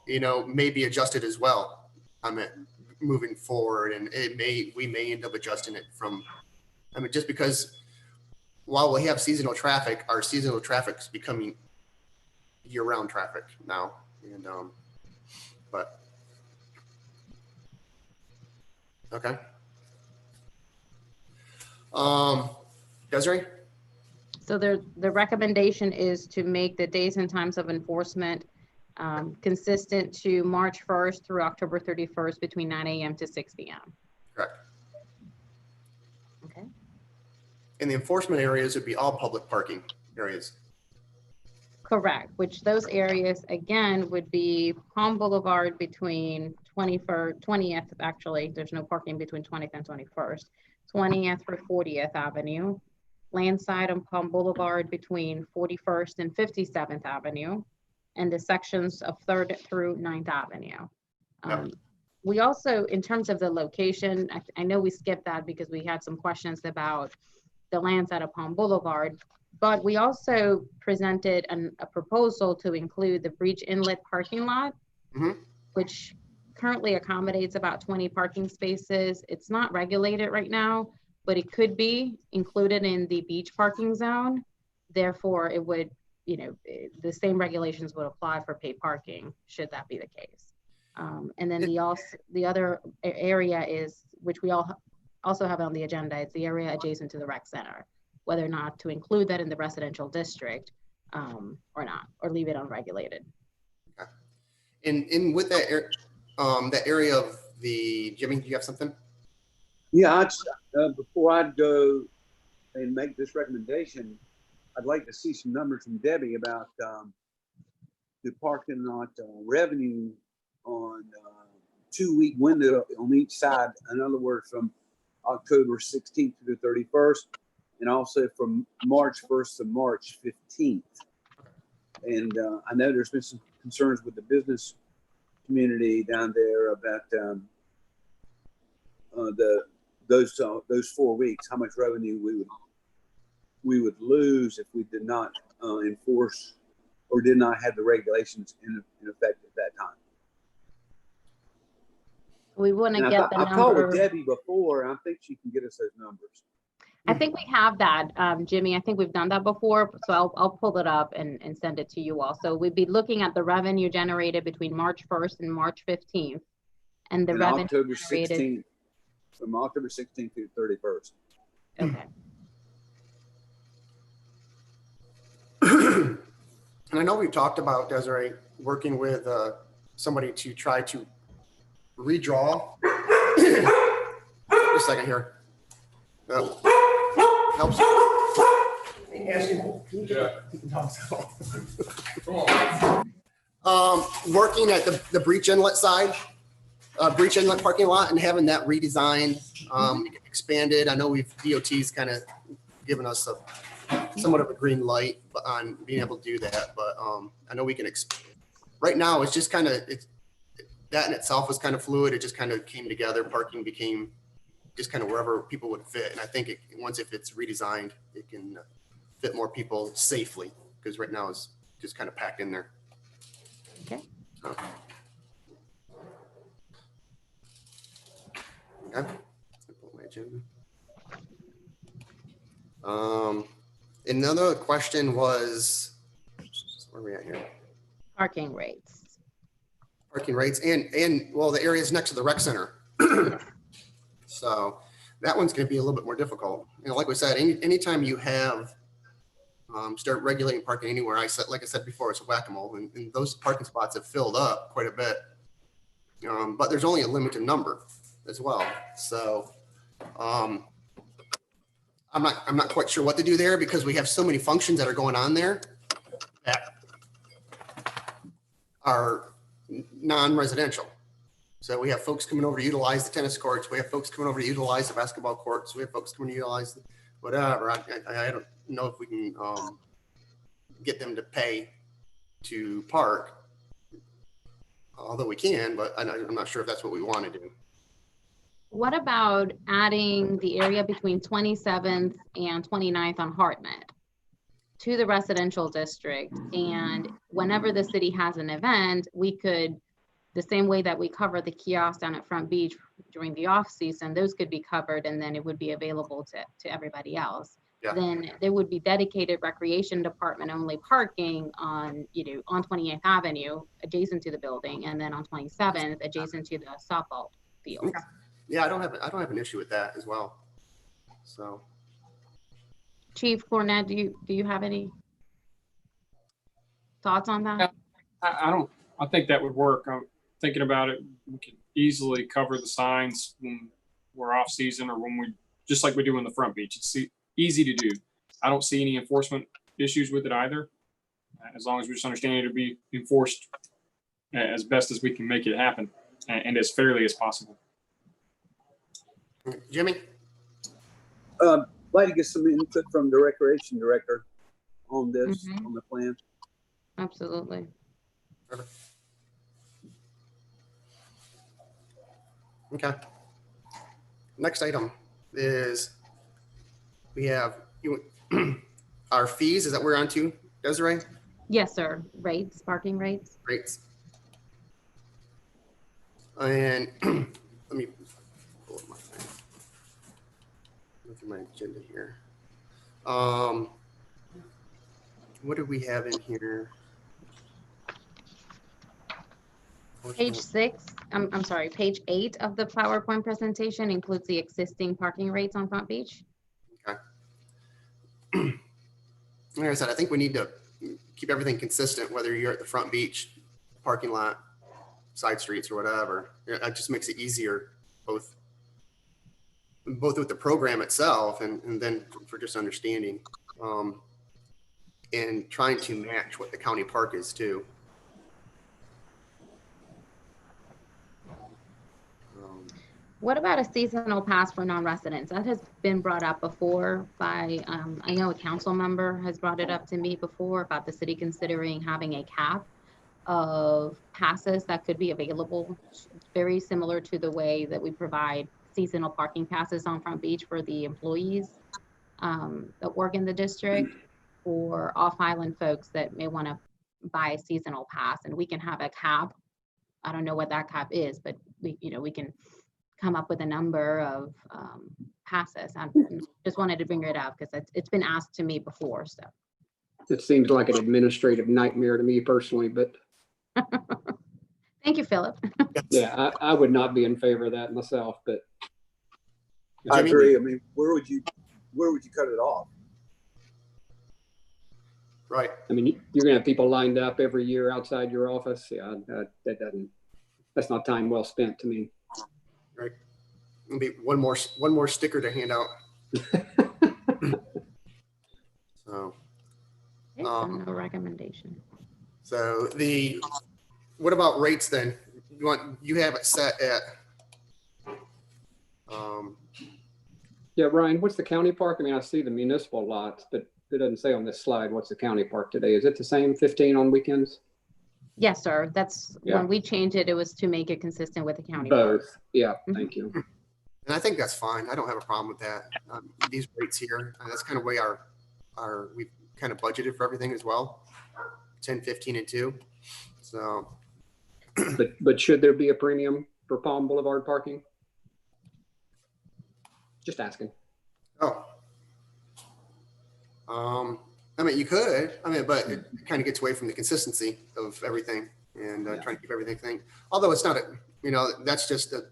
may be adjusted as well. Moving forward, and we may end up adjusting it just because while we have seasonal traffic, our seasonal traffic is becoming year-round traffic now, and but okay. Desiree? So the recommendation is to make the days and times of enforcement consistent to March 1st through October 31st between 9 a.m. to 6 p.m. Correct. Okay. And the enforcement areas would be all public parking areas. Correct, which those areas, again, would be Palm Boulevard between 20th, actually, there's no parking between 20th and 21st, 20th through 40th Avenue, landside on Palm Boulevard between 41st and 57th Avenue, and the sections of 3rd through 9th Avenue. We also, in terms of the location, I know we skipped that because we had some questions about the landside of Palm Boulevard, but we also presented a proposal to include the Breach Inlet parking lot, which currently accommodates about 20 parking spaces. It's not regulated right now, but it could be included in the beach parking zone. Therefore, it would, the same regulations would apply for paid parking, should that be the case. And then the other area is, which we also have on the agenda, it's the area adjacent to the rec center, whether or not to include that in the residential district or not, or leave it unregulated. Okay. And with that area of Jimmy, do you have something? Yeah, before I'd go and make this recommendation, I'd like to see some numbers from Debbie about the parking lot revenue on 2-week window on each side. In other words, from October 16th to the 31st, and also from March 1st to March 15th. And I know there's been some concerns with the business community down there about those 4 weeks, how much revenue we would lose if we did not enforce or did not have the regulations in effect at that time. We want to And get the I've called with number. Debbie before, and I think she can get us those numbers. I think we have that, Jimmy. I think we've done that before, so I'll pull it up and send it to you all. So we'd be looking at the revenue generated between March 1st and March 15th, and the revenue October generated. 16th, from October 16th to the 31st. Okay. And I know we've talked about, Desiree, working with somebody to try to redraw. Just a second here. Helps. Working at the Breach Inlet side, Breach Inlet parking lot, and having that redesigned, expanded. I know DOT's kind of given us somewhat of a green light on being able to do that, but I know we can. Right now, it's just kind of that in itself was kind of fluid. It just kind of came together. Parking became just kind of wherever people would fit. And I think if it's redesigned, it can fit more people safely, because right now it's just kind of packed in there. Okay. Okay. Pull my agenda. Another question was, where are we at here? Parking rates. Parking rates and well, the areas next to the rec center. So that one's going to be a little bit more difficult. Like we said, anytime you have start regulating parking anywhere, like I said before, it's a whack-a-mole, and those parking spots have filled up quite a bit. But there's only a limited number as well. So I'm not quite sure what to do there, because we have so many functions that are going on there that are non-residential. So we have folks coming over to utilize the tennis courts. We have folks coming over to utilize the basketball courts. We have folks coming to utilize whatever. I don't know if we can get them to pay to park, although we can, but I'm not sure if that's what we want to do. What about adding the area between 27th and 29th on Hartnett to the residential district? And whenever the city has an event, we could, the same way that we cover the kiosks down at Front Beach during the off season, those could be covered, and then it would be available to everybody else. Yeah. Then there would be dedicated recreation department only parking on 28th Avenue adjacent to the building, and then on 27th adjacent to the softball field. Yeah, I don't have an issue with that as well. So Chief Cornett, do you have any thoughts on that? I think that would work. I'm thinking about it. We could easily cover the signs when we're off season or when just like we do in the front beach. It's easy to do. I don't see any enforcement issues with it either. As long as we just understand it to be enforced as best as we can make it happen and as fairly as possible. Jimmy? Like to get some input from the recreation director on this, Mhm. on the plan. Absolutely. Okay. Next item is we have our fees. Is that what we're on to, Desiree? Yes, sir. Rates, parking rates. Rates. And let me pull up my thing. Look at my agenda here. What do we have in here? Page 6, I'm sorry, page 8 of the PowerPoint presentation includes the existing parking rates on Front Beach. Okay. Like I said, I think we need to keep everything consistent, whether you're at the Front Beach parking lot, side streets or whatever. That just makes it easier, both with the program itself and then for just understanding, and trying to match what the county park is too. What about a seasonal pass for non-residents? That has been brought up before by, I know a council member has brought it up to me before about the city considering having a cap of passes that could be available, very similar to the way that we provide seasonal parking passes on Front Beach for the employees that work in the district, or off-island folks that may want to buy a seasonal pass, and we can have a cap. I don't know what that cap is, but we can come up with a number of passes. I just wanted to bring it up because it's been asked to me before. So It seems like an administrative nightmare to me personally, but thank you, Philip. yeah, I would not be in favor of that myself, but I Jimmy? agree. I mean, where would you cut it off? Right. I mean, you're gonna have people lined up every year outside your office. Yeah, that's not time well spent to me. Right. It'll be one more sticker to hand out. So. Okay, so no recommendation. So what about rates then? You have it set at, Yeah, Ryan, what's the county park? I mean, I see the municipal lots, but it doesn't say on this slide what's the county park today. Is it the same 15 on weekends? Yes, sir. That's Yeah. when we changed it. It was to make it consistent with the county park. Both. Yeah, thank you. and I think that's fine. I don't have a problem with that. These rates here, that's kind of way we've kind of budgeted for everything as well. 10, 15 and 2. So, But should there be a premium for Palm Boulevard parking? Just asking. I mean, you could, but it kind of gets away from the consistency of everything and trying to keep everything thing. Although it's not that's just a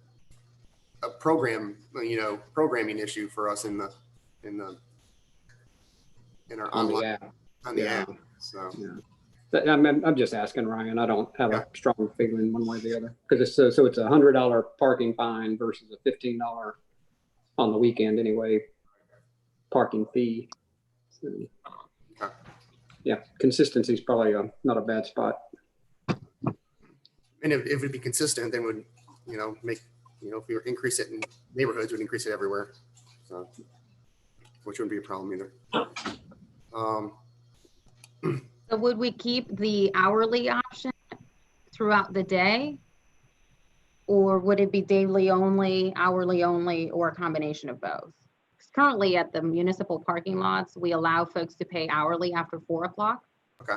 programming issue for us in our On the online, app. on the Yeah. app. So, But I'm just asking, Ryan. I don't have a strong feeling one way or the other because it's so it's $100 parking fine versus a $15 on the weekend anyway parking fee. So, Okay. yeah, consistency is probably not a bad spot. and if it'd be consistent, then would, make, if we increase it in neighborhoods, we'd increase it everywhere. So, which wouldn't be a problem either. So would we keep the hourly option throughout the day? Or would it be daily only, hourly only, or a combination of both? 'Cause currently at the municipal parking lots, we allow folks to pay hourly after 4 o'clock. Okay.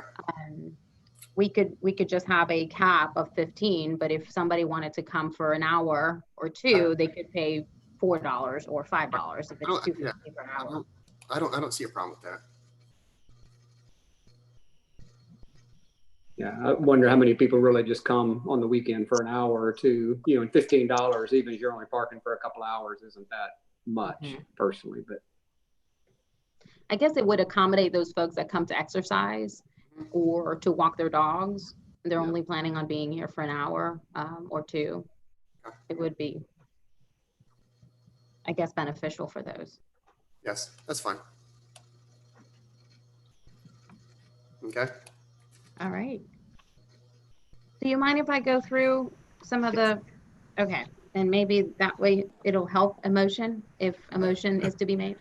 We could just have a cap of 15, but if somebody wanted to come for an hour or two, they could pay $4 or $5 if it's $2.50 per hour. I don't see a problem with that. Yeah, I wonder how many people really just come on the weekend for an hour or two, and $15, even if you're only parking for a couple hours, isn't that much personally, but I guess it would accommodate those folks that come to exercise or to walk their dogs. They're Yeah. only planning on being here for an hour or two. Okay. It would be, I guess, beneficial for those. Yes, that's fine. Okay. All right. Do you mind if I go through some of the, okay, and maybe that way it'll help a motion if a motion is to be made?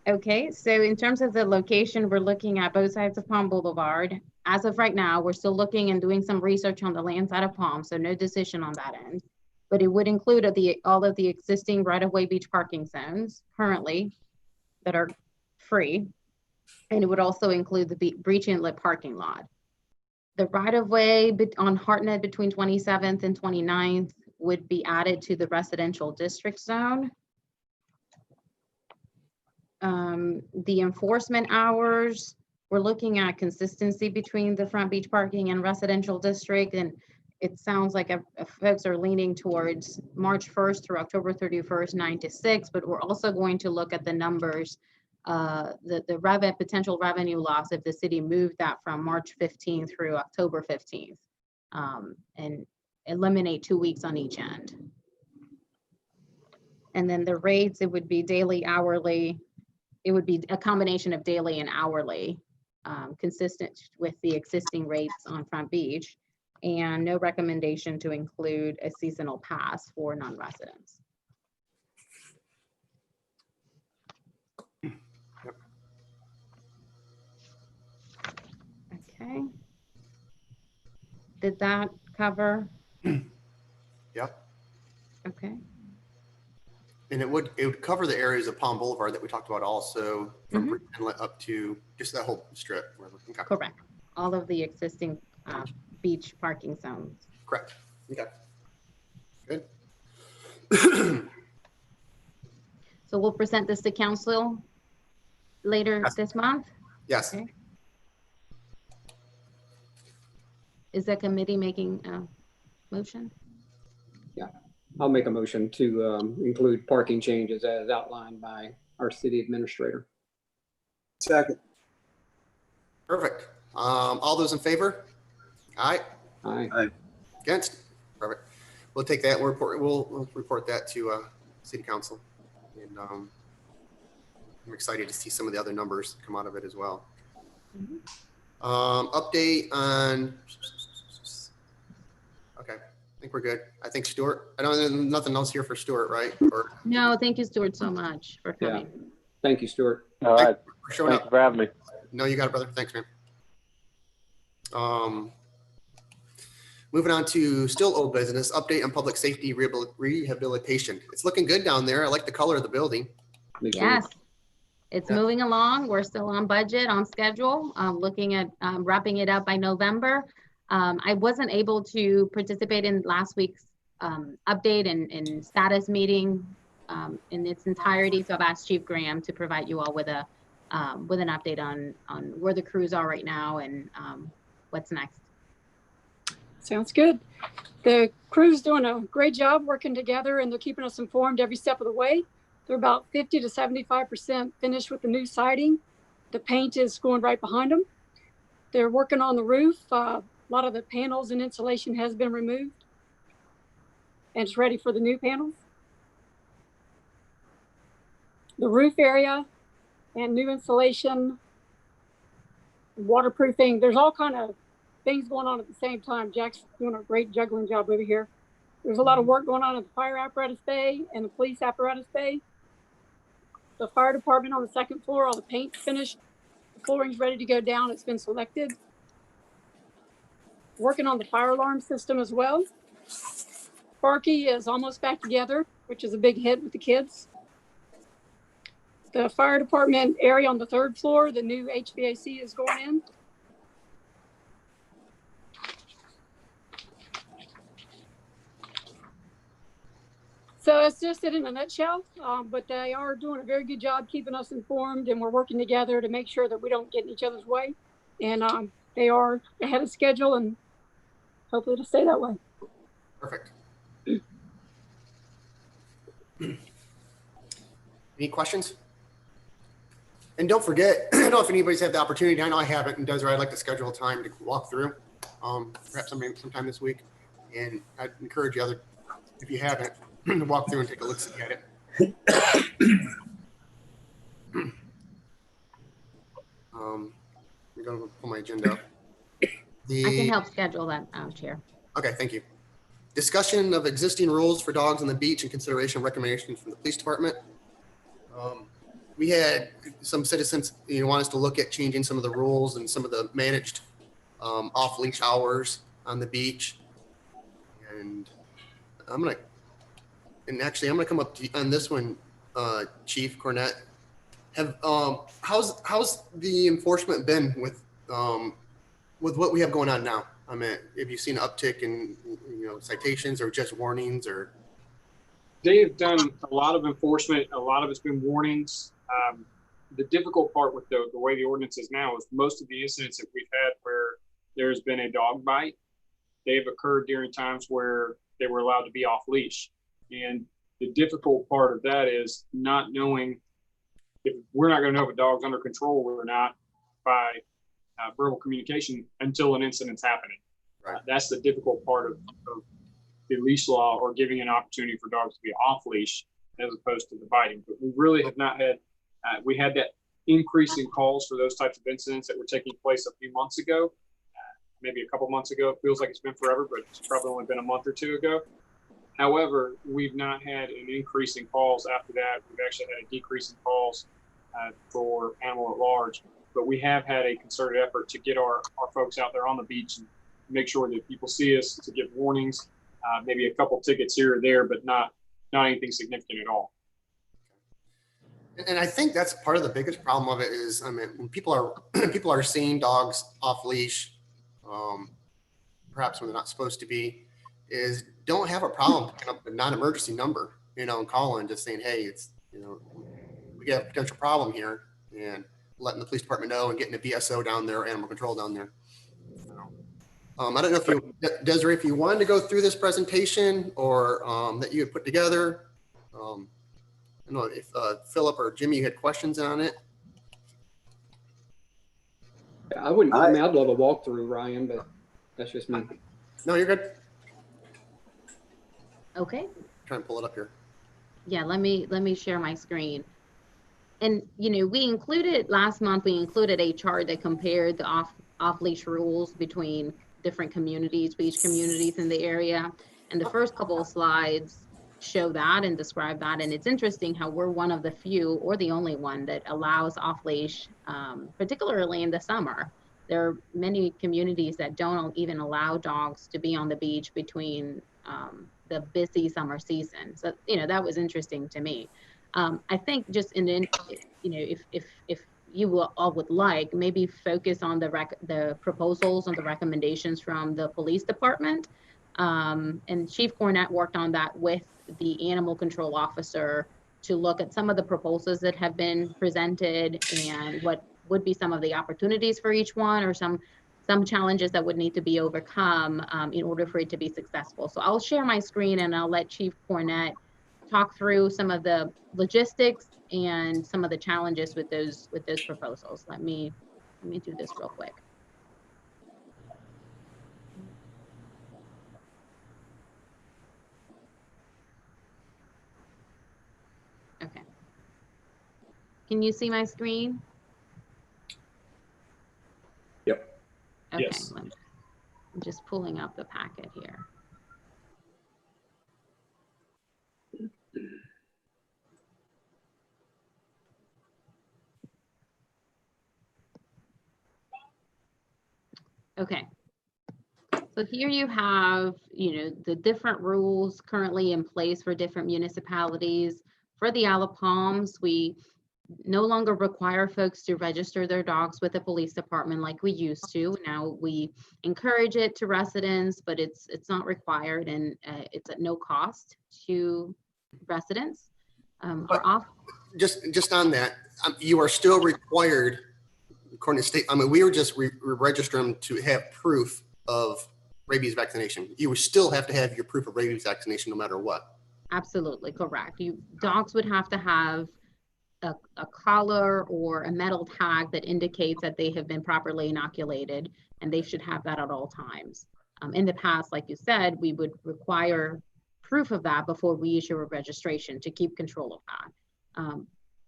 Okay, so in terms of the location, we're looking at both sides of Palm Boulevard. As of right now, we're still looking and doing some research on the land side of Palm, so no decision on that end. But it would include all of the existing right-of-way beach parking zones currently that are free. And it would also include the Breach Inlet parking lot. The right-of-way on Hartnett between 27th and 29th would be added to the residential district zone. The enforcement hours, we're looking at consistency between the front beach parking and residential district. And it sounds like folks are leaning towards March 1st through October 31st, 9 to 6, but we're also going to look at the numbers, the potential revenue loss if the city moved that from March 15th through October 15th, and eliminate 2 weeks on each end. And then the rates, it would be daily, hourly. It would be a combination of daily and hourly, consistent with the existing rates on Front Beach, and no recommendation to include a seasonal pass for non-residents. Okay. Did that cover? Yep. Okay. And it would cover the areas of Palm Boulevard that we talked about also, from Mhm. Breach Inlet up to just that whole strip. Okay. Correct. All of the existing beach parking zones. Correct. Okay. Good. So we'll present this to council later Yes. this month. Yes. Okay. Is the committee making a motion? I'll make a motion to include parking changes as outlined by our city administrator. Second. Perfect. All those in favor? Aye. Aye. Against? Perfect. We'll take that. We'll report that to city council. And I'm excited to see some of the other numbers come out of it as well. Mhm. Update on. Okay, I think we're good. I think Stuart, I don't, there's nothing else here for Stuart, right? Or No, thank you, Stuart, so much for Yeah. coming. Thank you, Stuart. All right. for showing Thanks up. for having me. No, you got it, brother. Thanks, man. Moving on to still old business, update on public safety rehabilitation. It's looking good down there. I like the color of the building. Me too. Yes, it's Yeah. moving along. We're still on budget, on schedule, looking at wrapping it up by November. I wasn't able to participate in last week's update and status meeting in its entirety. So I've asked Chief Graham to provide you all with an update on where the crews are right now and what's next. Sounds good. The crew's doing a great job working together, and they're keeping us informed every step of the way. They're about 50 to 75% finished with the new siding. The paint is going right behind them. They're working on the roof. A lot of the panels and insulation has been removed, and it's ready for the new panels. The roof area and new insulation, waterproofing, there's all kind of things going on at the same time. Jack's doing a great juggling job over here. There's a lot of work going on in the fire apparatus bay and the police apparatus bay. The fire department on the second floor, all the paint's finished. The flooring's ready to go down. It's been selected. Working on the fire alarm system as well. Sparky is almost back together, which is a big hit with the kids. The fire department area on the third floor, the new HVAC is going in. So that's just it in a nutshell, but they are doing a very good job keeping us informed, and we're working together to make sure that we don't get in each other's way. And they are ahead of schedule, and hopefully to stay that way. Perfect. Any questions? And don't forget, I don't know if anybody's had the opportunity, I know I haven't, and Desiree, I'd like to schedule a time to walk through, perhaps sometime this week. And I'd encourage you if you haven't, to walk through and take a look at it. I'm going to pull my agenda up. I can help schedule that, Chair. Okay, thank you. Discussion of existing rules for dogs on the beach and consideration of recommendations from the police department. We had some citizens, want us to look at changing some of the rules and some of the managed off-leash hours on the beach. And I'm gonna come up on this one, Chief Cornett. How's the enforcement been with what we have going on now? I mean, have you seen an uptick in citations or just warnings or? They've done a lot of enforcement. A lot of it's been warnings. The difficult part with the way the ordinance is now is most of the incidents that we've had where there's been a dog bite, they've occurred during times where they were allowed to be off leash. And the difficult part of that is not knowing if we're not going to know if a dog's under control or not by verbal communication until an incident's happening. Right. That's the difficult part of the leash law, or giving an opportunity for dogs to be off leash as opposed to the biting. But we really have not had, we had that increase in calls for those types of incidents that were taking place a few months ago, maybe a couple months ago. It feels like it's been forever, but it's probably only been a month or two ago. However, we've not had an increase in calls after that. We've actually had a decrease in calls for animal at large, but we have had a concerted effort to get our folks out there on the beach and make sure that people see us, to give warnings, maybe a couple tickets here or there, but not anything significant at all. And I think that's part of the biggest problem of it is, I mean, when people are seeing dogs off leash, perhaps when they're not supposed to be, is don't have a problem picking up a non-emergency number, and calling, just saying, hey, it's, we got a potential problem here, and letting the police department know and getting a VSO down there, animal control down there. I don't know if you, Desiree, if you wanted to go through this presentation or that you had put together. I don't know if Philip or Jimmy, you had questions on it. I wouldn't, I mean, I'd love a walkthrough, Ryan, but that's just me. No, you're good. Okay. Try and pull it up here. Yeah, let me share my screen. And we included last month, we included a chart that compared the off-leash rules between different communities, beach communities in the area. And the first couple of slides show that and describe that. And it's interesting how we're one of the few, or the only one, that allows off-leash, particularly in the summer. There are many communities that don't even allow dogs to be on the beach between the busy summer season. So, that was interesting to me. I think just if you all would like, maybe focus on the proposals and the recommendations from the police department. And Chief Cornett worked on that with the animal control officer to look at some of the proposals that have been presented and what would be some of the opportunities for each one, or some challenges that would need to be overcome in order for it to be successful. So I'll share my screen and I'll let Chief Cornett talk through some of the logistics and some of the challenges with those proposals. Let me do this real quick. Okay. Can you see my screen? Yep. Okay. Yes. I'm just pulling up the packet here. Okay. So here you have, the different rules currently in place for different municipalities. For the Isle of Palms, we no longer require folks to register their dogs with the police department like we used to. Now we encourage it to residents, but it's not required, and it's at no cost to residents. Just on that, you are still required, according to state. I mean, we were just register them to have proof of rabies vaccination. You would still have to have your proof of rabies vaccination no matter what. Absolutely correct. Dogs would have to have a collar or a metal tag that indicates that they have been properly inoculated, and they should have that at all times. In the past, like you said, we would require proof of that before we issue a registration to keep control of that.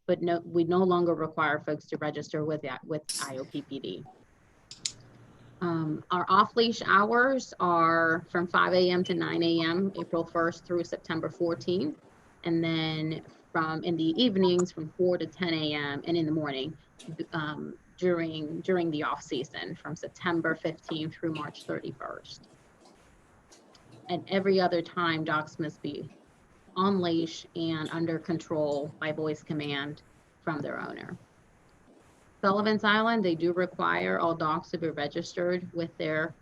But no, we no longer require folks to register with IOPPD. Our off-leash hours are from 5 a.m. to 9 a.m. April 1st through September 14th, and then from in the evenings from 4 to 10 a.m. and in the morning during the off season from September 15th through March 31st. And every other time, dogs must be on leash and under control by voice command from their owner. Sullivan's Island, they do require all dogs to be registered with their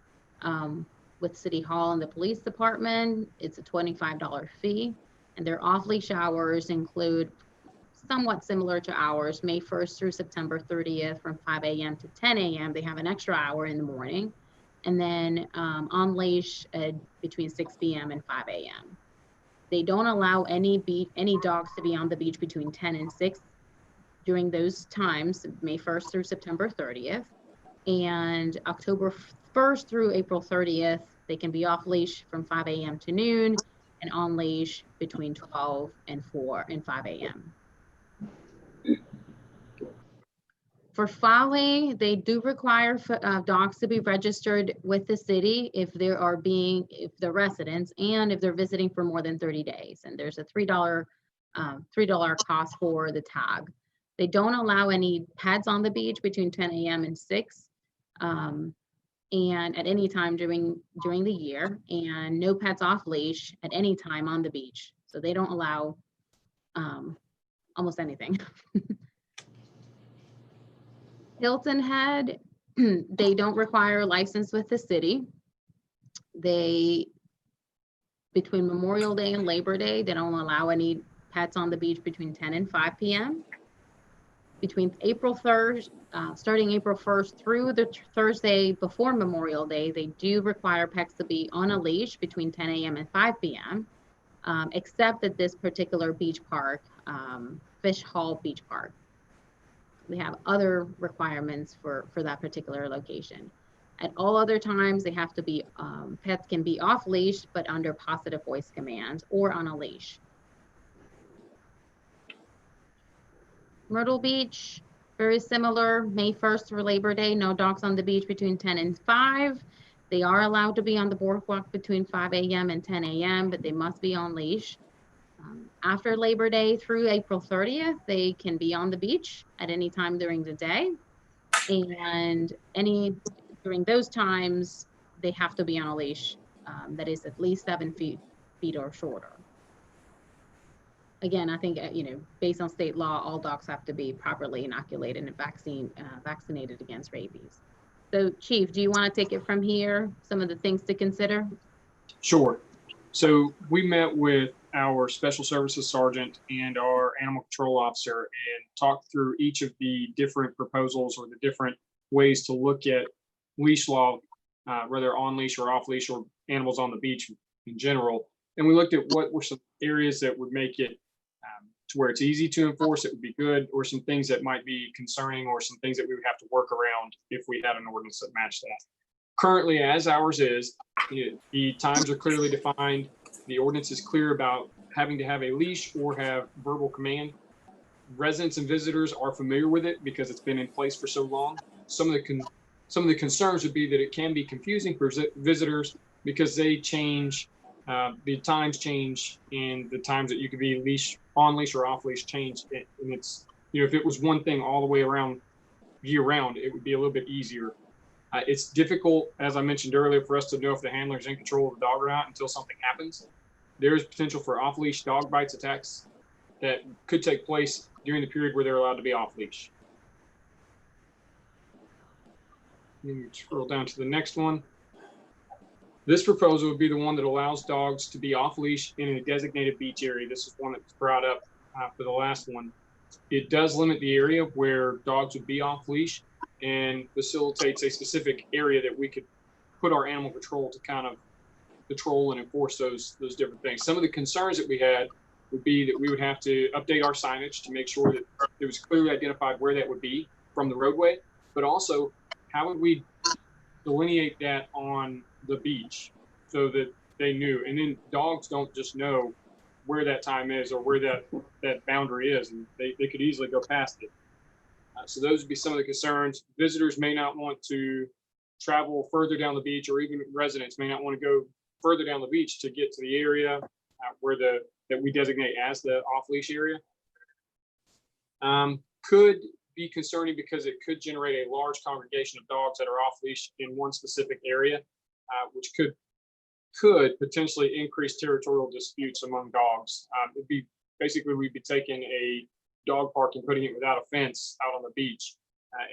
with City Hall and the police department. It's a $25 fee, and their off-leash hours include somewhat similar to ours, May 1st through September 30th from 5 a.m. to 10 a.m. They have an extra hour in the morning, and then on leash between 6 p.m. and 5 a.m. They don't allow any dogs to be on the beach between 10 and 6 during those times, May 1st through September 30th, and October 1st through April 30th, they can be off leash from 5 a.m. to noon and on leash between 12 and 4 and 5 a.m. For Folly, they do require dogs to be registered with the city if they're residents and if they're visiting for more than 30 days. And there's a $3 cost for the tag. They don't allow any pets on the beach between 10 a.m. and 6 and at any time during the year, and no pets off leash at any time on the beach. So they don't allow almost anything. Hilton Head, they don't require a license with the city. Between Memorial Day and Labor Day, they don't allow any pets on the beach between 10 and 5 p.m. Between April 3rd, starting April 1st through the Thursday before Memorial Day, they do require pets to be on a leash between 10 a.m. and 5 p.m., except at this particular beach park, Fish Hall Beach Park. We have other requirements for that particular location. At all other times, they have to be, pets can be off leash, but under positive voice command or on a leash. Myrtle Beach, very similar, May 1st through Labor Day, no dogs on the beach between 10 and 5. They are allowed to be on the boardwalk between 5 a.m. and 10 a.m., but they must be on leash. After Labor Day through April 30th, they can be on the beach at any time during the day. And during those times, they have to be on a leash that is at least 7 feet or shorter. Again, I think, based on state law, all dogs have to be properly inoculated and vaccinated against rabies. So Chief, do you want to take it from here? Some of the things to consider? Sure. So we met with our special services sergeant and our animal control officer and talked through each of the different proposals or the different ways to look at leash law, whether on leash or off leash or animals on the beach in general. And we looked at what were some areas that would make it to where it's easy to enforce, it would be good, or some things that might be concerning, or some things that we would have to work around if we had an ordinance that matched that. Currently, as ours is, the times are clearly defined. The ordinance is clear about having to have a leash or have verbal command. Residents and visitors are familiar with it because it's been in place for so long. Some of the concerns would be that it can be confusing for visitors because they change, the times change, and the times that you could be on leash or off leash change. And it's, if it was one thing all the way around year round, it would be a little bit easier. It's difficult, as I mentioned earlier, for us to know if the handler is in control of the dog or not until something happens. There is potential for off-leash dog bites attacks that could take place during the period where they're allowed to be off-leash. Scroll down to the next one. This proposal would be the one that allows dogs to be off-leash in a designated beach area. This is one that was brought up for the last one. It does limit the area where dogs would be off-leash and facilitates a specific area that we could put our animal control to kind of control and enforce those different things. Some of the concerns that we had would be that we would have to update our signage to make sure that it was clearly identified where that would be from the roadway, but also how would we delineate that on the beach so that they knew? And then dogs don't just know where that time is or where that boundary is, and they could easily go past it. So those would be some of the concerns. Visitors may not want to travel further down the beach, or even residents may not want to go further down the beach to get to the area where that we designate as the off-leash area. Could be concerning because it could generate a large congregation of dogs that are off-leash in one specific area, which could potentially increase territorial disputes among dogs. It'd be basically, we'd be taking a dog park and putting it without a fence out on the beach.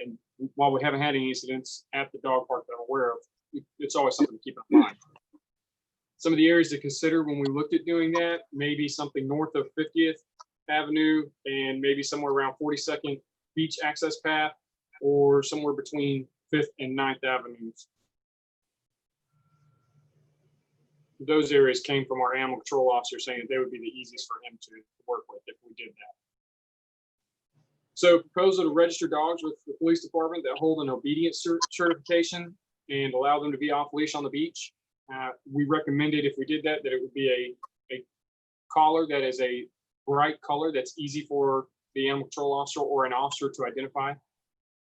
And while we haven't had any incidents at the dog park that I'm aware of, it's always something to keep in mind. Some of the areas to consider when we looked at doing that, maybe something north of 50th Avenue and maybe somewhere around 42nd Beach Access Path, or somewhere between 5th and 9th Avenues. Those areas came from our animal control officer saying that they would be the easiest for him to work with if we did that. So proposal to register dogs with the police department that hold an obedience certification and allow them to be off leash on the beach. We recommended if we did that, that it would be a collar that is a bright color that's easy for the animal control officer or an officer to identify.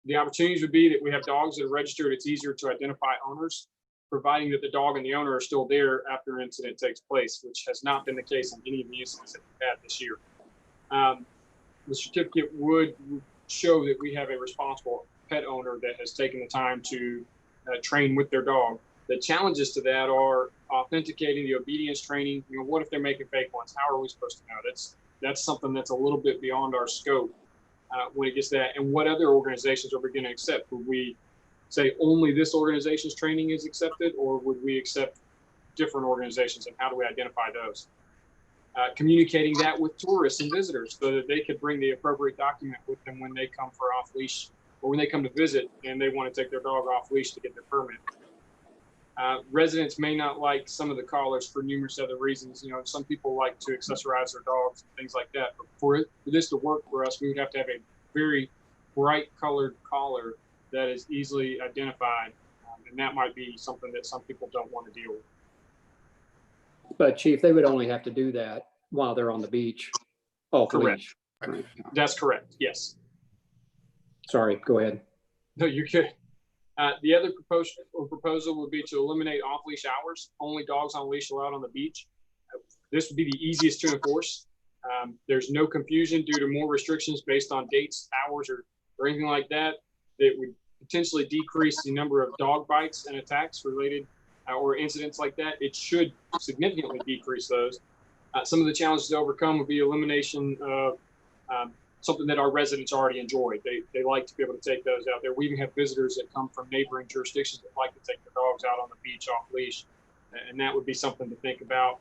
The opportunities would be that we have dogs that are registered. It's easier to identify owners, providing that the dog and the owner are still there after an incident takes place, which has not been the case in any of the incidents that we've had this year. The certificate would show that we have a responsible pet owner that has taken the time to train with their dog. The challenges to that are authenticating the obedience training. You know, what if they're making fake ones? How are we supposed to know? That's something that's a little bit beyond our scope when it gets to that. And what other organizations are we going to accept? Would we say only this organization's training is accepted, or would we accept different organizations, and how do we identify those? Communicating that with tourists and visitors so that they could bring the appropriate document with them when they come for off leash, or when they come to visit and they want to take their dog off leash to get their permit. Residents may not like some of the collars for numerous other reasons. You know, some people like to accessorize their dogs and things like that. But for this to work for us, we would have to have a very bright colored collar that is easily identified. And that might be something that some people don't want to deal with. But Chief, they would only have to do that while they're on the beach. Off leash. Right. That's correct. Yes. Sorry, go ahead. No, you're good. The other proposal would be to eliminate off-leash hours. Only dogs on leash allowed on the beach. This would be the easiest to enforce. There's no confusion due to more restrictions based on dates, hours, or anything like that. It would potentially decrease the number of dog bites and attacks related or incidents like that. It should significantly decrease those. Some of the challenges to overcome would be elimination of something that our residents already enjoy. They like to be able to take those out there. We even have visitors that come from neighboring jurisdictions that like to take their dogs out on the beach off leash, and that would be something to think about.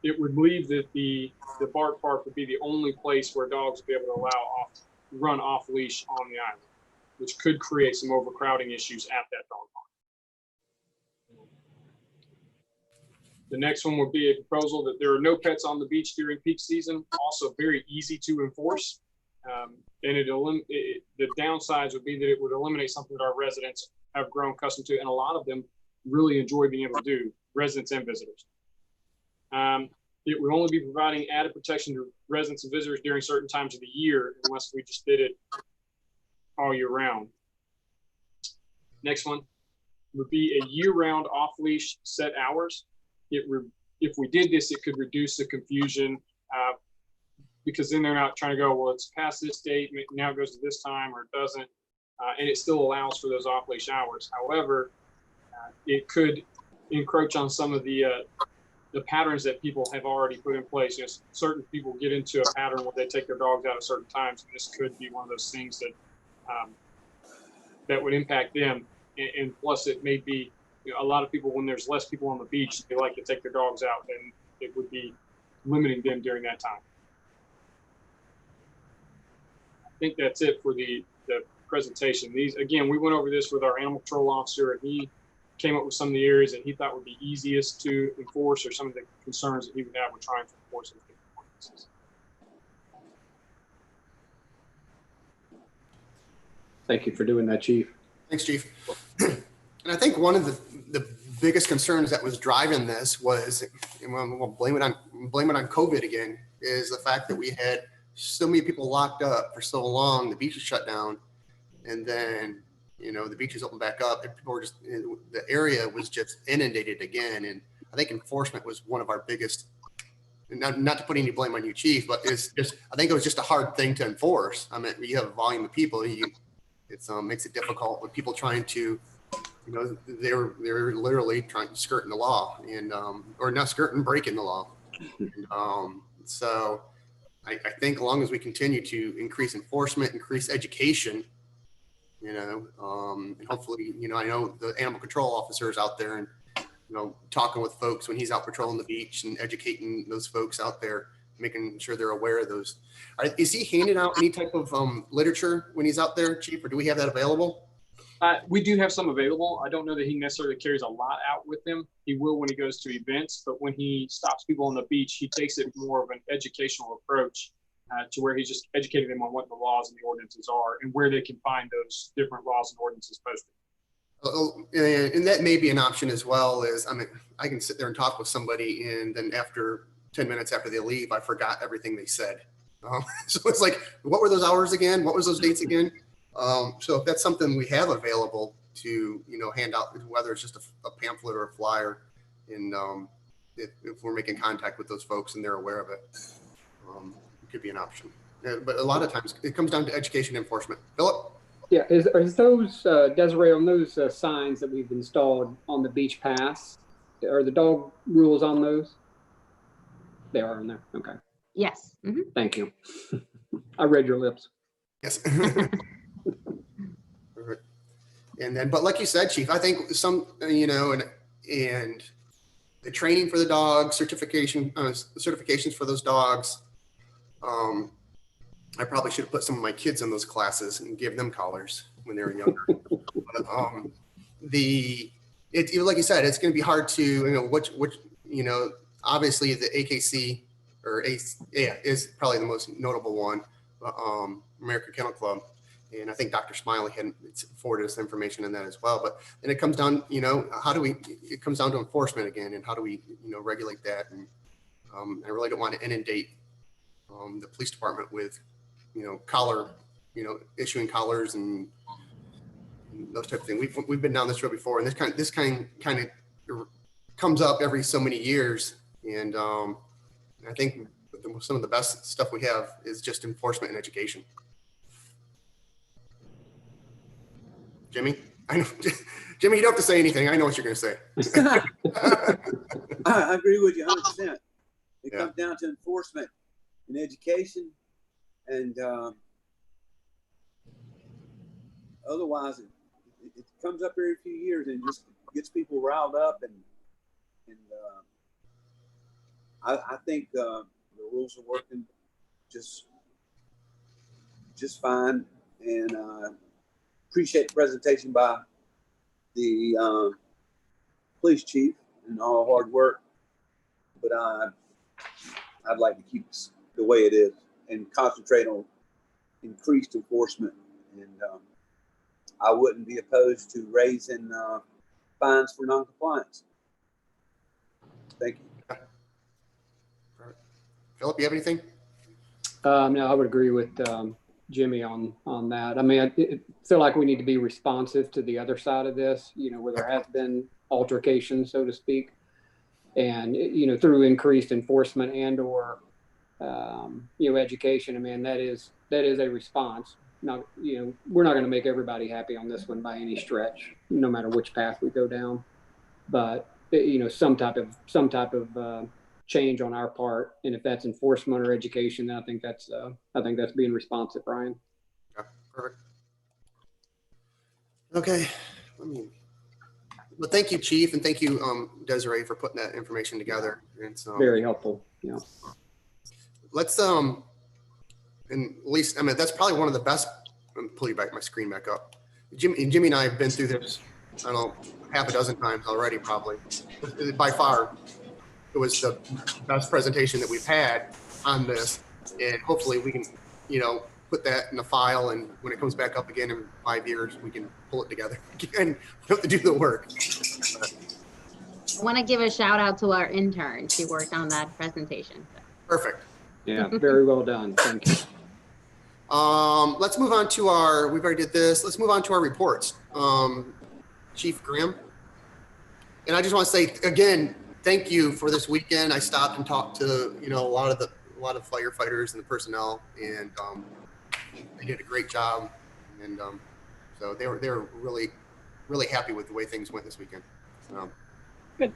It would leave that the Bark Park would be the only place where dogs would be able to run off leash on the island, which could create some overcrowding issues at that dog park. The next one would be a proposal that there are no pets on the beach during peak season. Also very easy to enforce. And the downsides would be that it would eliminate something that our residents have grown accustomed to, and a lot of them really enjoy being able to do, residents and visitors. It would only be providing added protection to residents and visitors during certain times of the year, unless we just did it all year round. Next one would be a year-round off-leash set hours. If we did this, it could reduce the confusion because then they're not trying to go, well, it's past this date, now it goes to this time, or it doesn't, and it still allows for those off-leash hours. However, it could encroach on some of the patterns that people have already put in place. You know, certain people get into a pattern where they take their dogs out at certain times, and this could be one of those things that that would impact them. And plus, it may be, you know, a lot of people, when there's less people on the beach, they like to take their dogs out, and it would be limiting them during that time. I think that's it for the presentation. These, again, we went over this with our animal control officer, and he came up with some of the areas that he thought would be easiest to enforce, or some of the concerns that he would have with trying to enforce those different ordinances. Thank you for doing that, Chief. Thanks, Chief. And I think one of the biggest concerns that was driving this was, and we'll blame it on COVID again, is the fact that we had so many people locked up for so long, the beaches shut down, and then, you know, the beaches opened back up, and people were just, the area was just inundated again. And I think enforcement was one of our biggest, not to put any blame on you, Chief, but it's just, I think it was just a hard thing to enforce. I mean, you have a volume of people, it makes it difficult with people trying to, you know, they're literally trying to skirt in the law, and or not skirting, breaking the law. So I think as long as we continue to increase enforcement, increase education, you know, and hopefully, you know, I know the animal control officer is out there and, you know, talking with folks when he's out patrolling the beach and educating those folks out there, making sure they're aware of those. Is he handing out any type of literature when he's out there, Chief, or do we have that available? We do have some available. I don't know that he necessarily carries a lot out with him. He will when he goes to events, but when he stops people on the beach, he takes it more of an educational approach to where he's just educating them on what the laws and the ordinances are and where they can find those different laws and ordinances posted. And that may be an option as well. As I mean, I can sit there and talk with somebody, and then after 10 minutes after they leave, I forgot everything they said. So it's like, what were those hours again? What was those dates again? So if that's something we have available to, you know, hand out, whether it's just a pamphlet or a flyer, and if we're making contact with those folks and they're aware of it, it could be an option. But a lot of times it comes down to education enforcement. Philip? Yeah, is those, Desiree, on those signs that we've installed on the beach pass, are the dog rules on those? They are in there. Okay. Yes. Mhm. Thank you. I read your lips. Yes. And then, but like you said, Chief, I think some, you know, and the training for the dogs, certifications for those dogs. I probably should have put some of my kids in those classes and give them collars when they were younger. But, like you said, it's going to be hard to, you know, which, you know, obviously the AKC or is probably the most notable one, American Kennel Club. And I think Dr. Smiley had forwarded us information on that as well. But then it comes down, you know, it comes down to enforcement again, and how do we, you know, regulate that? And I really don't want to inundate the police department with, you know, issuing collars and those type of things. We've been down this road before, and this kind of comes up every so many years. And I think some of the best stuff we have is just enforcement and education. Jimmy? I know, Jimmy, you don't have to say anything. I know what you're going to say. I agree with you 100%. It Yeah. comes down to enforcement and education, and otherwise it comes up every few years and just gets people riled up, and I think the rules are working just fine, and appreciate the presentation by the police chief and all hard work, but I'd like to keep it the way it is and concentrate on increased enforcement. And I wouldn't be opposed to raising fines for noncompliance. Thank you. Philip, you have anything? No, I would agree with Jimmy on that. I mean, I feel like we need to be responsive to the other side of this, you know, where there has been altercations, so to speak, and, you know, through increased enforcement and or, you know, education. I mean, that is a response. Now, you know, we're not going to make everybody happy on this one by any stretch, no matter which path we go down, but, you know, some type of change on our part, and if that's enforcement or education, then I think that's being responsive, Brian. Yeah, perfect. Okay, but thank you, Chief, and thank you, Desiree, for putting that information together. And so Very helpful. Yeah. let's and at least, I mean, that's probably one of the best. I'm pulling my screen back up. Jimmy and I have been through this, I don't know half a dozen times already, probably. By far, it was the best presentation that we've had on this, and hopefully we can, put that in a file, and when it comes back up again in 5 years, we can pull it together and we have to do the work. I want to give a shout out to our intern. She worked on that presentation. Perfect. Yeah, very well done. Thank you. Let's move on to we've already did this. Let's move on to our reports. Chief Graham. And I just want to say again, thank you for this weekend. I stopped and talked to, a lot of firefighters and the personnel, and they did a great job. And so they were really, really happy with the way things went this weekend. Good.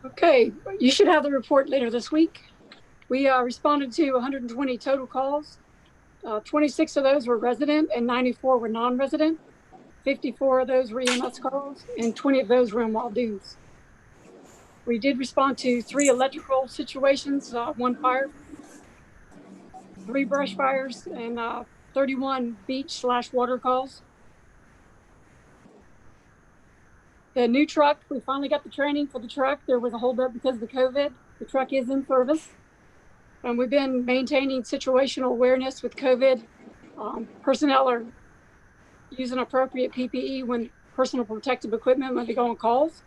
Okay, you should have the report later this week. We responded to 120 total calls. 26 of those were resident and 94 were non-resident. 54 of those were EMS calls and 20 of those were in Waldoons. We did respond to 3 electrical situations, 1 fire, 3 brush fires, and 31 beach/water calls. The new truck, we finally got the training for the truck. There was a holdup because of the COVID. The truck is in service. And we've been maintaining situational awareness with COVID. Personnel are using appropriate PPE when personal protective equipment when they go on calls.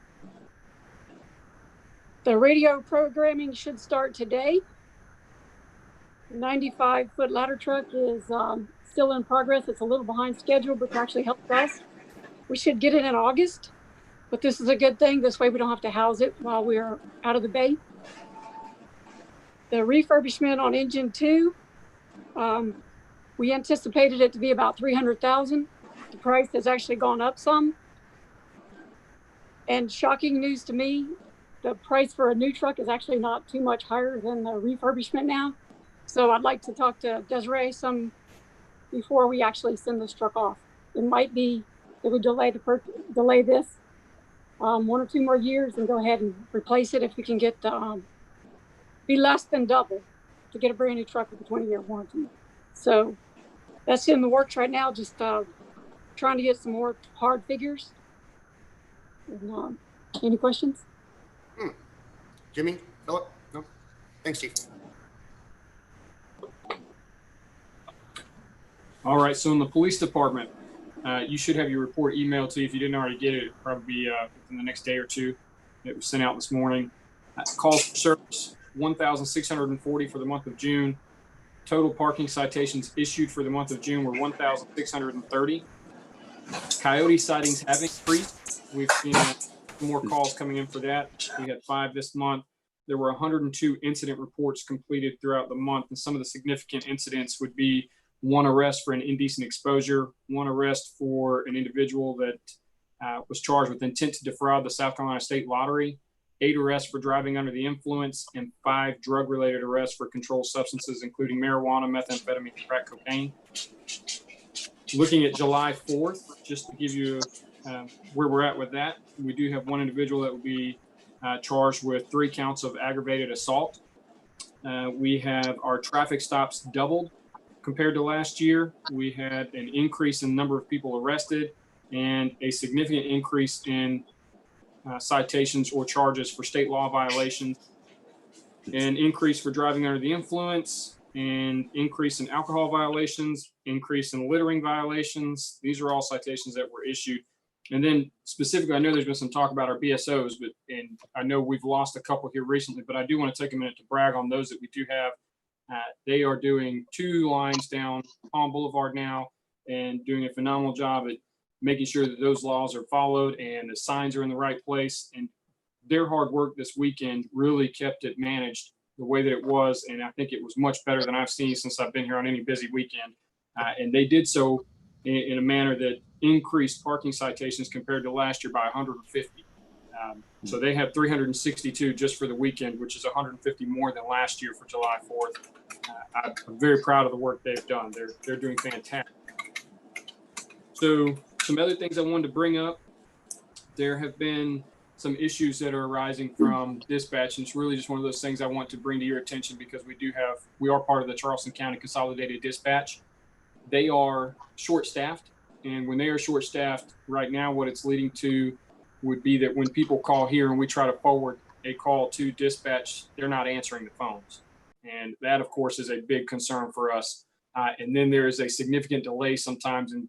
The radio programming should start today. The 95-foot ladder truck is still in progress. It's a little behind schedule, but actually helped us. We should get it in August, but this is a good thing. This way we don't have to house it while we're out of the bay. The refurbishment on engine 2, we anticipated it to be about $300,000. The price has actually gone up some. And shocking news to me, the price for a new truck is actually not too much higher than the refurbishment now. So I'd like to talk to Desiree some before we actually send this truck off. It might be that we delay this 1 or 2 more years and go ahead and replace it if we can get be less than double to get a brand new truck with a 20-year warranty. So that's in the works right now, just trying to get some more hard figures. And, any questions? Jimmy, Philip? No? Thanks, Chief. All right, so in the police department, you should have your report emailed to you. If you didn't already get it, it'll probably be within the next day or 2. It was sent out this morning. Calls for service, 1,640 for the month of June. Total parking citations issued for the month of June were 1,630. Coyote sightings have increased. We've seen more calls coming in for that. We had 5 this month. There were 102 incident reports completed throughout the month, and some of the significant incidents would be 1 arrest for an indecent exposure, 1 arrest for an individual that was charged with intent to defraud the South Carolina State Lottery, 8 arrests for driving under the influence, and 5 drug-related arrests for controlled substances, including marijuana, methamphetamine, and crack cocaine. Looking at July 4th, just to give you where we're at with that, we do have 1 individual that will be charged with 3 counts of aggravated assault. We have our traffic stops doubled compared to last year. We had an increase in the number of people arrested and a significant increase in citations or charges for state law violations, an increase for driving under the influence, and increase in alcohol violations, increase in littering violations. These are all citations that were issued. And then specifically, I know there's been some talk about our BSOs, and I know we've lost a couple here recently, but I do want to take a minute to brag on those that we do have. They are doing 2 lines down Palm Boulevard now and doing a phenomenal job at making sure that those laws are followed and the signs are in the right place. And their hard work this weekend really kept it managed the way that it was. And I think it was much better than I've seen since I've been here on any busy weekend. And they did so in a manner that increased parking citations compared to last year by 150. So they have 362 just for the weekend, which is 150 more than last year for July 4th. I'm very proud of the work they've done. They're doing fantastic. So some other things I wanted to bring up, there have been some issues that are arising from dispatch, and it's really just one of those things I want to bring to your attention because we are part of the Charleston County Consolidated Dispatch. They are short-staffed, And when they are short-staffed, right now, what it's leading to would be that when people call here and we try to forward a call to dispatch, they're not answering the phones. And that, of course, is a big concern for us. And then there is a significant delay sometimes in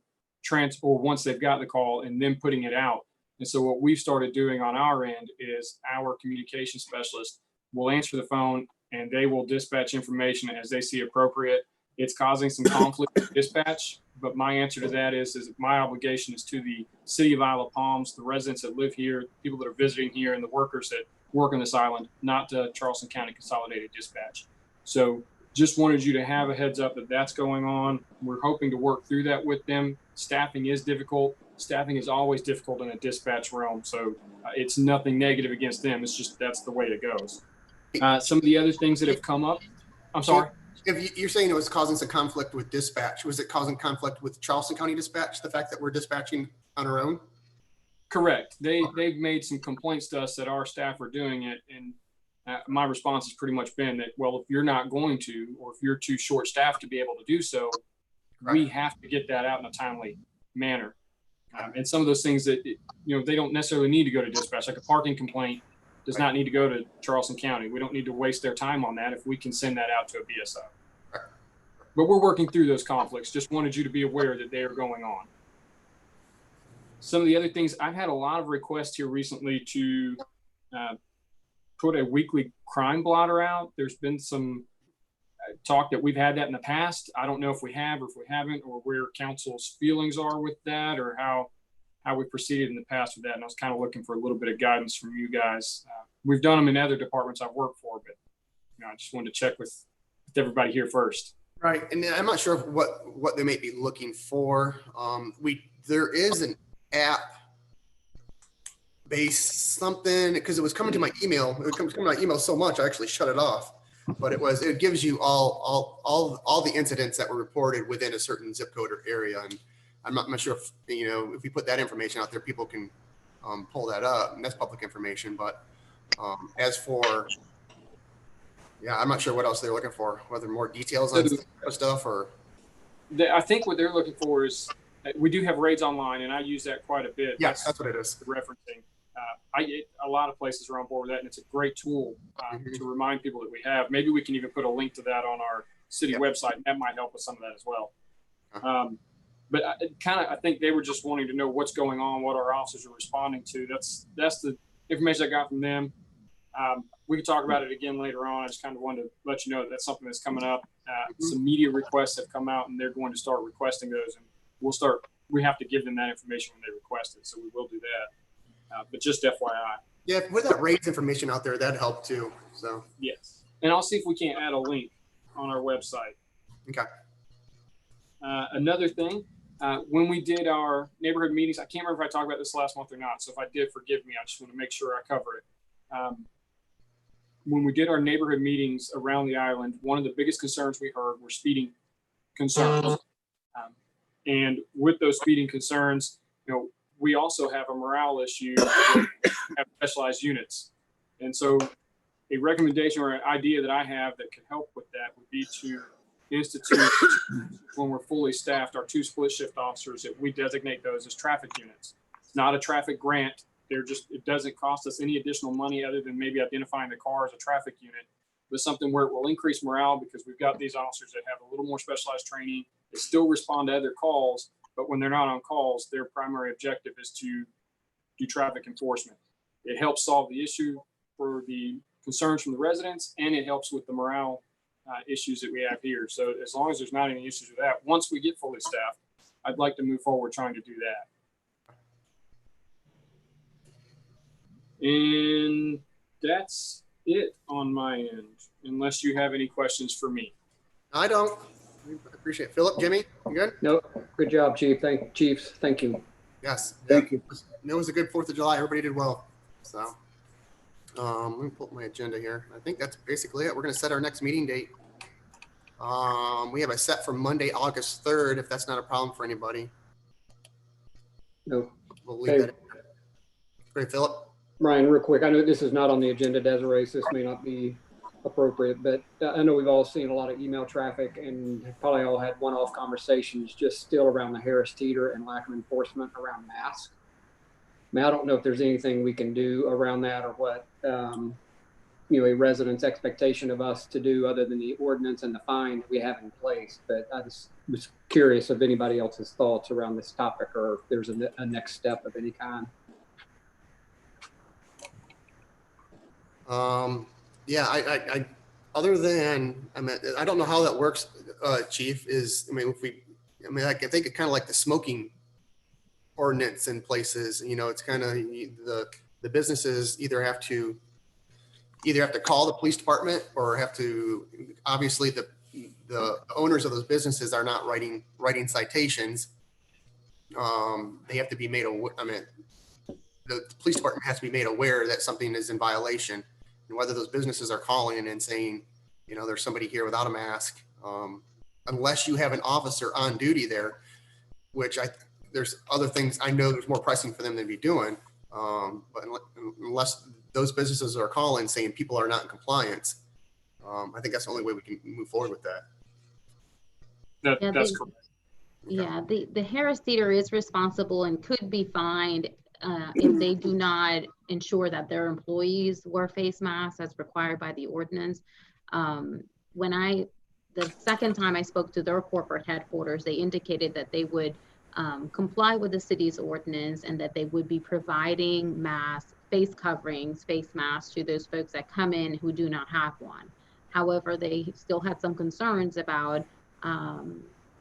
or once they've got the call and then putting it out. And so what we've started doing on our end is our communication specialist will answer the phone and they will dispatch information as they see appropriate. It's causing some conflict with dispatch, but my answer to that is my obligation is to the city of Isle of Palms, the residents that live here, people that are visiting here, and the workers that work on this island, not to Charleston County Consolidated Dispatch. So just wanted you to have a heads up that that's going on. We're hoping to work through that with them. Staffing is difficult. Staffing is always difficult in a dispatch realm. So it's nothing negative against them. It's just that's the way it goes. Some of the other things that have come up. I'm sorry. If you're saying it was causing some conflict with dispatch, was it causing conflict with Charleston County Dispatch, the fact that we're dispatching on our own? Correct. They've made some complaints to us that our staff are doing it. And my response has pretty much been that, well, if you're not going to, or if you're too short staffed to be able to do so, we have to get that out in a timely manner. And some of those things that, they don't necessarily need to go to dispatch, like a parking complaint does not need to go to Charleston County. We don't need to waste their time on that if we can send that out to a BSO. But we're working through those conflicts. Just wanted you to be aware that they are going on. Some of the other things, I've had a lot of requests here recently to put a weekly crime blotter out. There's been some talk that we've had that in the past. I don't know if we have or if we haven't, or where council's feelings are with that, or how we proceeded in the past with that. And I was kind of looking for a little bit of guidance from you guys. We've done them in other departments I've worked for, but I just wanted to check with everybody here first. Right, and I'm not sure what they may be looking for. There is an app based something, because it was coming to my email. It was coming to my email so much I actually shut it off. But it gives you all the incidents that were reported within a certain zip code or area, and I'm not sure if if we put that information out there, people can pull that up, and that's public information. But as for I'm not sure what else they're looking for, whether more details on stuff or. I think what they're looking for is we do have raids online, and I use that quite a bit. Yes, that's what it is. Referencing. A lot of places are on board with that, and it's a great tool to remind people that we have. Maybe we can even put a link to that on our city website, and that might help with some of that as well. But I think they were just wanting to know what's going on, what our officers are responding to. That's the information I got from them. We can talk about it again later on. I just kind of wanted to let you know that that's something that's coming up. Some media requests have come out, and they're going to start requesting those, and we have to give them that information when they request it, so we will do that. But just FYI. Yeah, with that raids information out there, that'd help too. So yes, and I'll see if we can't add a link on our website. Okay. Another thing, when we did our neighborhood meetings, I can't remember if I talked about this last month or not. So if I did, forgive me. I just want to make sure I cover it. When we did our neighborhood meetings around the island, one of the biggest concerns we heard were speeding concerns. And with those speeding concerns, we also have a morale issue with have specialized units. And so a recommendation or an idea that I have that could help with that would be to institute, when we're fully staffed, our 2 split shift officers, that we designate those as traffic units. It's not a traffic grant. It doesn't cost us any additional money other than maybe identifying the car as a traffic unit, but something where it will increase morale because we've got these officers that have a little more specialized training. They still respond to other calls, but when they're not on calls, their primary objective is to do traffic enforcement. It helps solve the issue for the concerns from the residents, and it helps with the morale issues that we have here. So as long as there's not any issues with that, once we get fully staffed, I'd like to move forward trying to do that. And that's it on my end, unless you have any questions for me. I don't. I appreciate it. Philip, Jimmy, you good? No, good job, Chiefs. Thank you. Yes. Thank you. It was a good 4th of July. Everybody did well. So let me pull up my agenda here. I think that's basically it. We're going to set our next meeting date. We have a set for Monday, August 3rd, if that's not a problem for anybody. No. We'll leave that in there. Great, Philip. Ryan, real quick, I know this is not on the agenda, Desiree, so this may not be appropriate, but I know we've all seen a lot of email traffic and probably all had one-off conversations just still around the Harris Teeter and lack of enforcement around masks. I mean, I don't know if there's anything we can do around that or what, a resident's expectation of us to do other than the ordinance and the fine we have in place. But I just was curious of anybody else's thoughts around this topic or if there's a next step of any kind. Yeah, I other than, I mean, I don't know how that works, Chief, I can think of kind of like the smoking ordinance in places, it's kind of the businesses either have to call the police department or have to, obviously the owners of those businesses are not writing citations. They have to be made aware, the police department has to be made aware that something is in violation, and whether those businesses are calling and saying, there's somebody here without a mask, unless you have an officer on duty there, which there's other things I know there's more pressing for them to be doing. But unless those businesses are calling saying people are not in compliance, I think that's the only way we can move forward with that. That's correct. Yeah, the Harris Theater is responsible and could be fined if they do not ensure that their employees wear face masks as required by the ordinance. The second time I spoke to their corporate headquarters, they indicated that they would comply with the city's ordinance and that they would be providing masks, face coverings, face masks to those folks that come in who do not have one. However, they still had some concerns about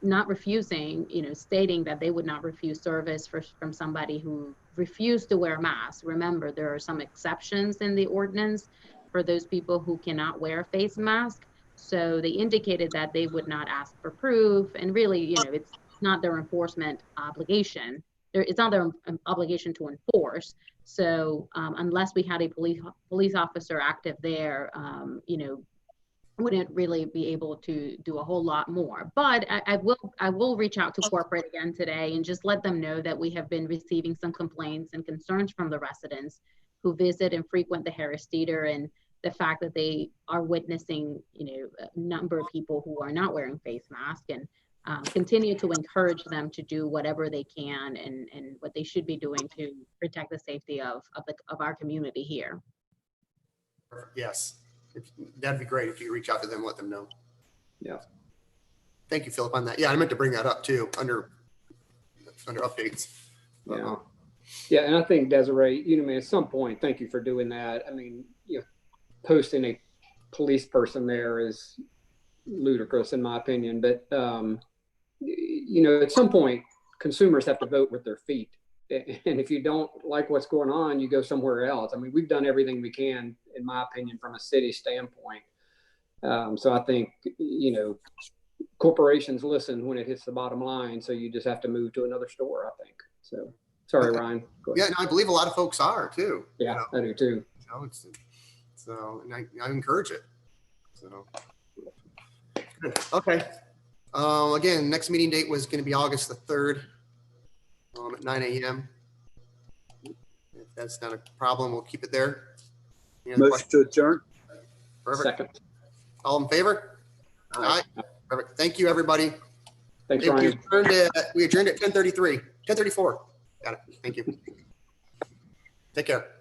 not refusing, stating that they would not refuse service from somebody who refused to wear masks. Remember, there are some exceptions in the ordinance for those people who cannot wear a face mask. So they indicated that they would not ask for proof, and really, it's not their enforcement obligation. It's not their obligation to enforce. So unless we had a police officer active there, wouldn't really be able to do a whole lot more. But I will reach out to corporate again today and just let them know that we have been receiving some complaints and concerns from the residents who visit and frequent the Harris Theater, and the fact that they are witnessing, a number of people who are not wearing face masks, and continue to encourage them to do whatever they can and what they should be doing to protect the safety of our community here. Yes, that'd be great if you reach out to them and let them know. Yeah. Thank you, Philip, on that. Yeah, I meant to bring that up too under updates. Yeah. Yeah, and I think Desiree, at some point, thank you for doing that. Posting a police person there is ludicrous in my opinion, but at some point consumers have to vote with their feet, and if you don't like what's going on, you go somewhere else. We've done everything we can, in my opinion, from a city standpoint. So I think corporations listen when it hits the bottom line, so you just have to move to another store, I think. So sorry, Ryan. Go ahead. Yeah, no, I believe a lot of folks are too. Yeah, I do too. And I encourage it. So good. Okay. Again, next meeting date was going to be August the 3rd at 9 a.m. If that's not a problem, we'll keep it there. Motion to adjourn. Perfect. Second. All in favor? Aye. Perfect. Thank you, everybody. Thanks, We Ryan. adjourned at 10:34. Got it. Thank you. Take care.